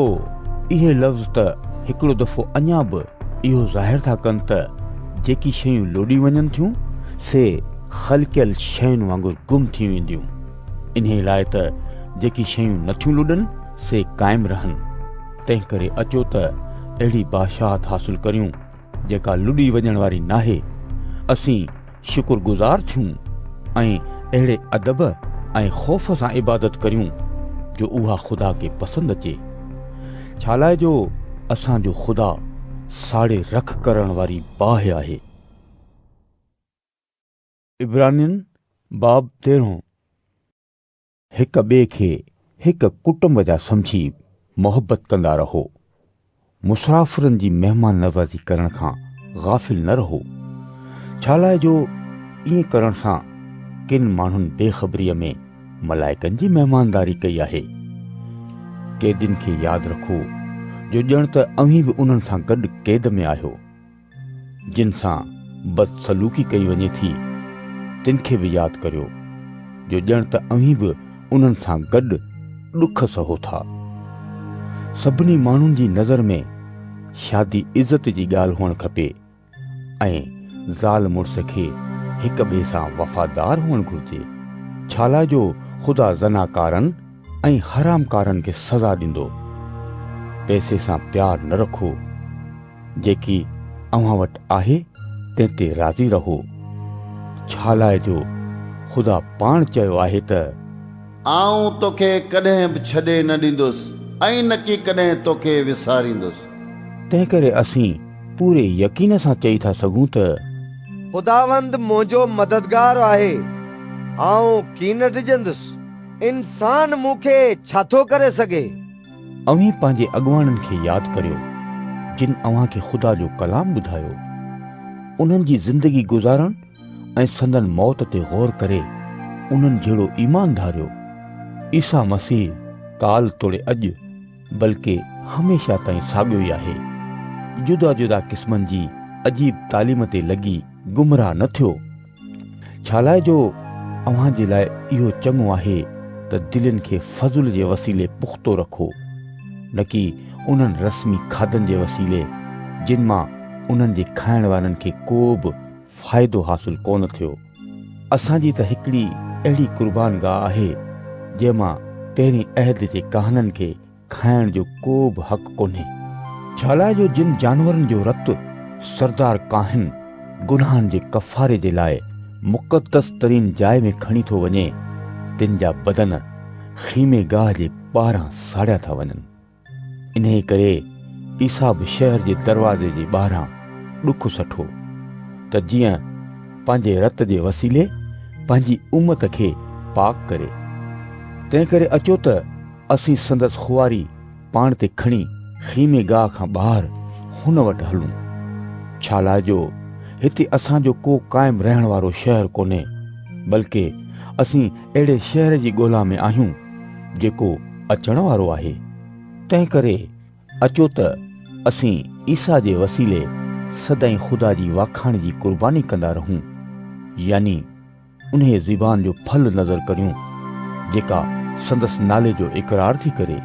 इहे लफ़्ज़ त हिकिड़ो दफ़ो अञा बि इहो ज़ाहिर था कनि त जेकी शयूं लोॾी वञनि थियूं से ख़लकियल शयुनि वांगुरु गुम थी वेंदियूं। इन्हे लाइ त जेकी शयूं नथियूं लुॾनि से क़ाइमु रहनि। तंहिं करे अचो त अहिड़ी बादशाहत हासिल करियूं जेका लुॾी वञण वारी नाहे। असीं शुक्रगुज़ार थियूं ऐं अहिड़े अदब ऐं ख़ौफ़ सां इबादत करियूं जो उहा ख़ुदा खे पसंदि अचे। छालाए जो असांजो ख़ुदा साड़े रख करण वारी बाहि आहे। इब्रानियन बाब 13। हिक ॿिए खे हिक कुटुंब जा सम्झी मोहबत कंदा रहो। मुसाफ़िरनि जी महिमान नवाज़ी करण खां गाफ़िल न रहो। छालाए जो ईअं करण सां किन माण्हुनि बेख़बरीअ में मलाइकनि जी महिमानदारी कई आहे। कैदियुनि खे यादि रखो जो ॼण त अव्हीं बि उन्हनि सां गॾु कैद में आहियो। जिन सां बदसलूकी कई वञे थी तिन खे बि यादि करियो जो ॼण त अव्हीं बि उन्हनि सां गॾु ॾुख सहो था। सभिनी माण्हुनि जी नज़र में शादी इज़त जी ॻाल्हि हुअणु खपे ऐं ज़ाल मुड़ुस खे हिक ॿिए सां वफ़ादार हुअणु घुरिजे। छालाए जो ख़ुदा ज़नाकारनि ऐं हरामकारनि खे सज़ा ॾींदो। पैसे सां प्यार न रखो। जेकी अव्हां वटि आहे तंहिं ते राज़ी रहो। छालाए जो ख़ुदा पाण चयो आहे त आऊं तोखे कॾहिं बि छॾे न ॾींदुसि ऐं न की कॾहिं तोखे विसारींदुसि। तंहिं करे असीं पूरे यकीन सां चई था सघूं त ख़ुदावंद मुंहिंजो मददगार आहे, आऊं की न डिॼंदुसि। इंसान मूंखे छा थो करे सघे। अव्हीं पंहिंजे अॻुवाणनि खे यादि करियो जिन अव्हां खे ख़ुदा जो कलाम ॿुधायो। उन्हनि जी ज़िंदगी गुज़ारण ऐं संदन मौत ते गौर करे उन्हनि जहिड़ो ईमान धारियो ईसा मसीह काल तोड़े अॼु बल्कि हमेशा ताईं साॻियो ई आहे। जुदा जुदा क़िस्मनि जी अजीब तालीम ते लॻी गुमराह न थियो। छा लाइ जो अव्हां जे लाइ इहो चङो आहे त दिलनि खे फज़ुल जे वसीले पुख़्तो रखो, न कि उन्हनि रस्मी खाधनि जे वसीले जिन मां उन्हनि जे खाइण वारनि खे को बि फ़ाइदो हासिल कोन थियो। असांजी त हिकिड़ी अहिड़ी क़ुर्बान गाह आहे जंहिंमां पहिरीं अहद जे काहननि खे खाइण जो को बि हक़ कोन्हे। छा लाइ जो जिन जानवरनि जो रतु सरदार काहिन गुनाहनि जे कफ़ारे जे लाइ मुक़द्दस तरीन जाइ में खणी थो वञे, तिन जा बदन ख़ीमे गाह जे ॿाहिरां साड़िया था वञनि। इन्हे करे ईसा बि शहर जे दरवाज़े जे ॿाहिरां ॾुख सठो त जीअं पंहिंजे रत जे वसीले पंहिंजी उम्मत खे पाक करे। तंहिं करे अचो त असीं संदसि खुआरी पाण ते खणी ख़ीमे गाह खां ॿाहिरि हुन वटि हलूं। छा लाइ जो हिते असांजो को क़ाइम रहण वारो शहर कोन्हे, बल्कि असीं अहिड़े शहर जी ॻोल्हा में आहियूं जेको अचण वारो आहे। तंहिं करे अचो त असीं ईसा जे वसीले सदाईं ख़ुदा जी वाखाण जी क़ुर्बानी कंदा रहूं, यानी उन्हे ज़ुबान जो फल नज़र करियूं जेका संदसि नाले जो इक़रार थी करे,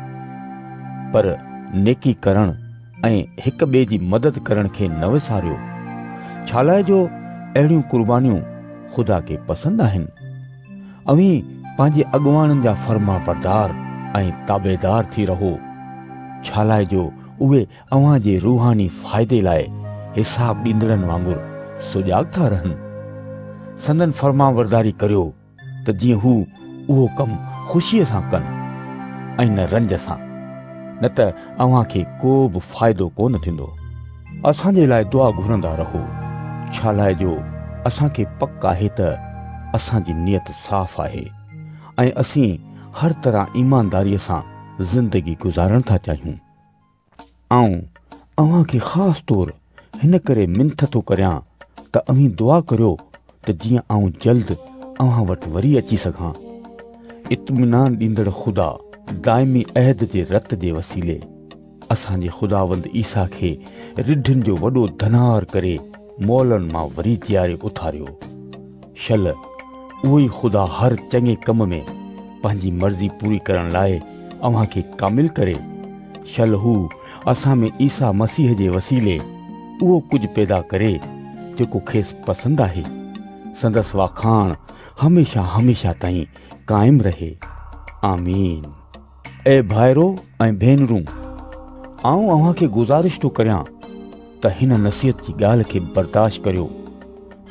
पर नेकी करण ऐं हिक ॿिए जी मदद करण खे न विसारियो। छा लाइ जो अहिड़ियूं क़ुर्बानियूं ख़ुदा खे पसंदि आहिनि। अवीं पंहिंजे अॻुवाणनि जा फर्मा बरदार ऐं ताबेदार थी रहो। छा लाइ जो उहे अव्हां जे रूहानी फ़ाइदे लाइ हिसाब ॾींदड़नि वांगुरु सुजाॻ था रहनि। संदन फर्मा बरदारी करियो त जीअं हू उहो कमु ख़ुशीअ सां कनि ऐं न रंज सां, न त अव्हां खे को बि फ़ाइदो कोन थींदो। असांजे लाइ दुआ घुरंदा रहो। छा लाइ जो असांखे पक आहे त असांजी नियत साफ़ आहे ऐं असीं हर तरह ईमानदारीअ सां ज़िंदगी गुज़ारण था चाहियूं। ऐं अव्हां खे ख़ासि तौरु हिन करे मिनत थो करियां त अवीं दुआ करियो त जीअं आऊं जल्द अव्हां वटि वरी अची सघां। इत्मीनान ॾींदड़ ख़ुदा दाइमी अहद जे रत जे वसीले असांजे ख़ुदावंद ईसा खे रिढिन जो वॾो धनार करे मौलनि मां वरी जीआरे उथारियो। शल उहो ई ख़ुदा हर चङे कम में पंहिंजी मर्ज़ी पूरी करण लाइ अव्हां खे कामिल करे। शल हू असां में ईसा मसीह जे वसीले उहो कुझु पैदा करे जेको खेसि पसंदि आहे। संदसि वाखाण हमेशा हमेशा ताईं क़ाइमु रहे। आमीन। ऐं भाइरो ऐं भेनरूं, आऊं अव्हां खे गुज़ारिश थो करियां त हिन नसीहत जी ॻाल्हि खे बर्दाश्त करियो।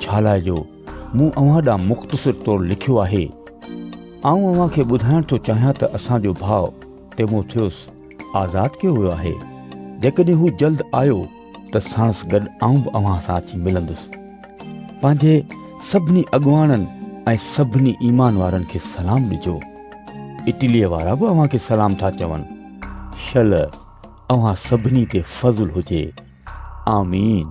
छा लाइ जो मूं अव्हां ॾांहुं मुख़्तसिर तौरु लिखियो आहे। आऊं अव्हां खे ॿुधाइण थो चाहियां त असांजो भाउ तिमोथियुस आज़ादु कयो वियो आहे। जेकॾहिं हू जल्द आयो त साणसि गॾु आऊं बि अव्हां सां अची मिलंदुसि। पंहिंजे सभिनी अॻुवाणनि ऐं सभिनी ईमान वारनि खे सलाम ॾिजो। इटलीअ वारा बि अव्हां खे सलाम था चवनि। शल अव्हां सभिनी ते फज़ुल हुजे। आमीन।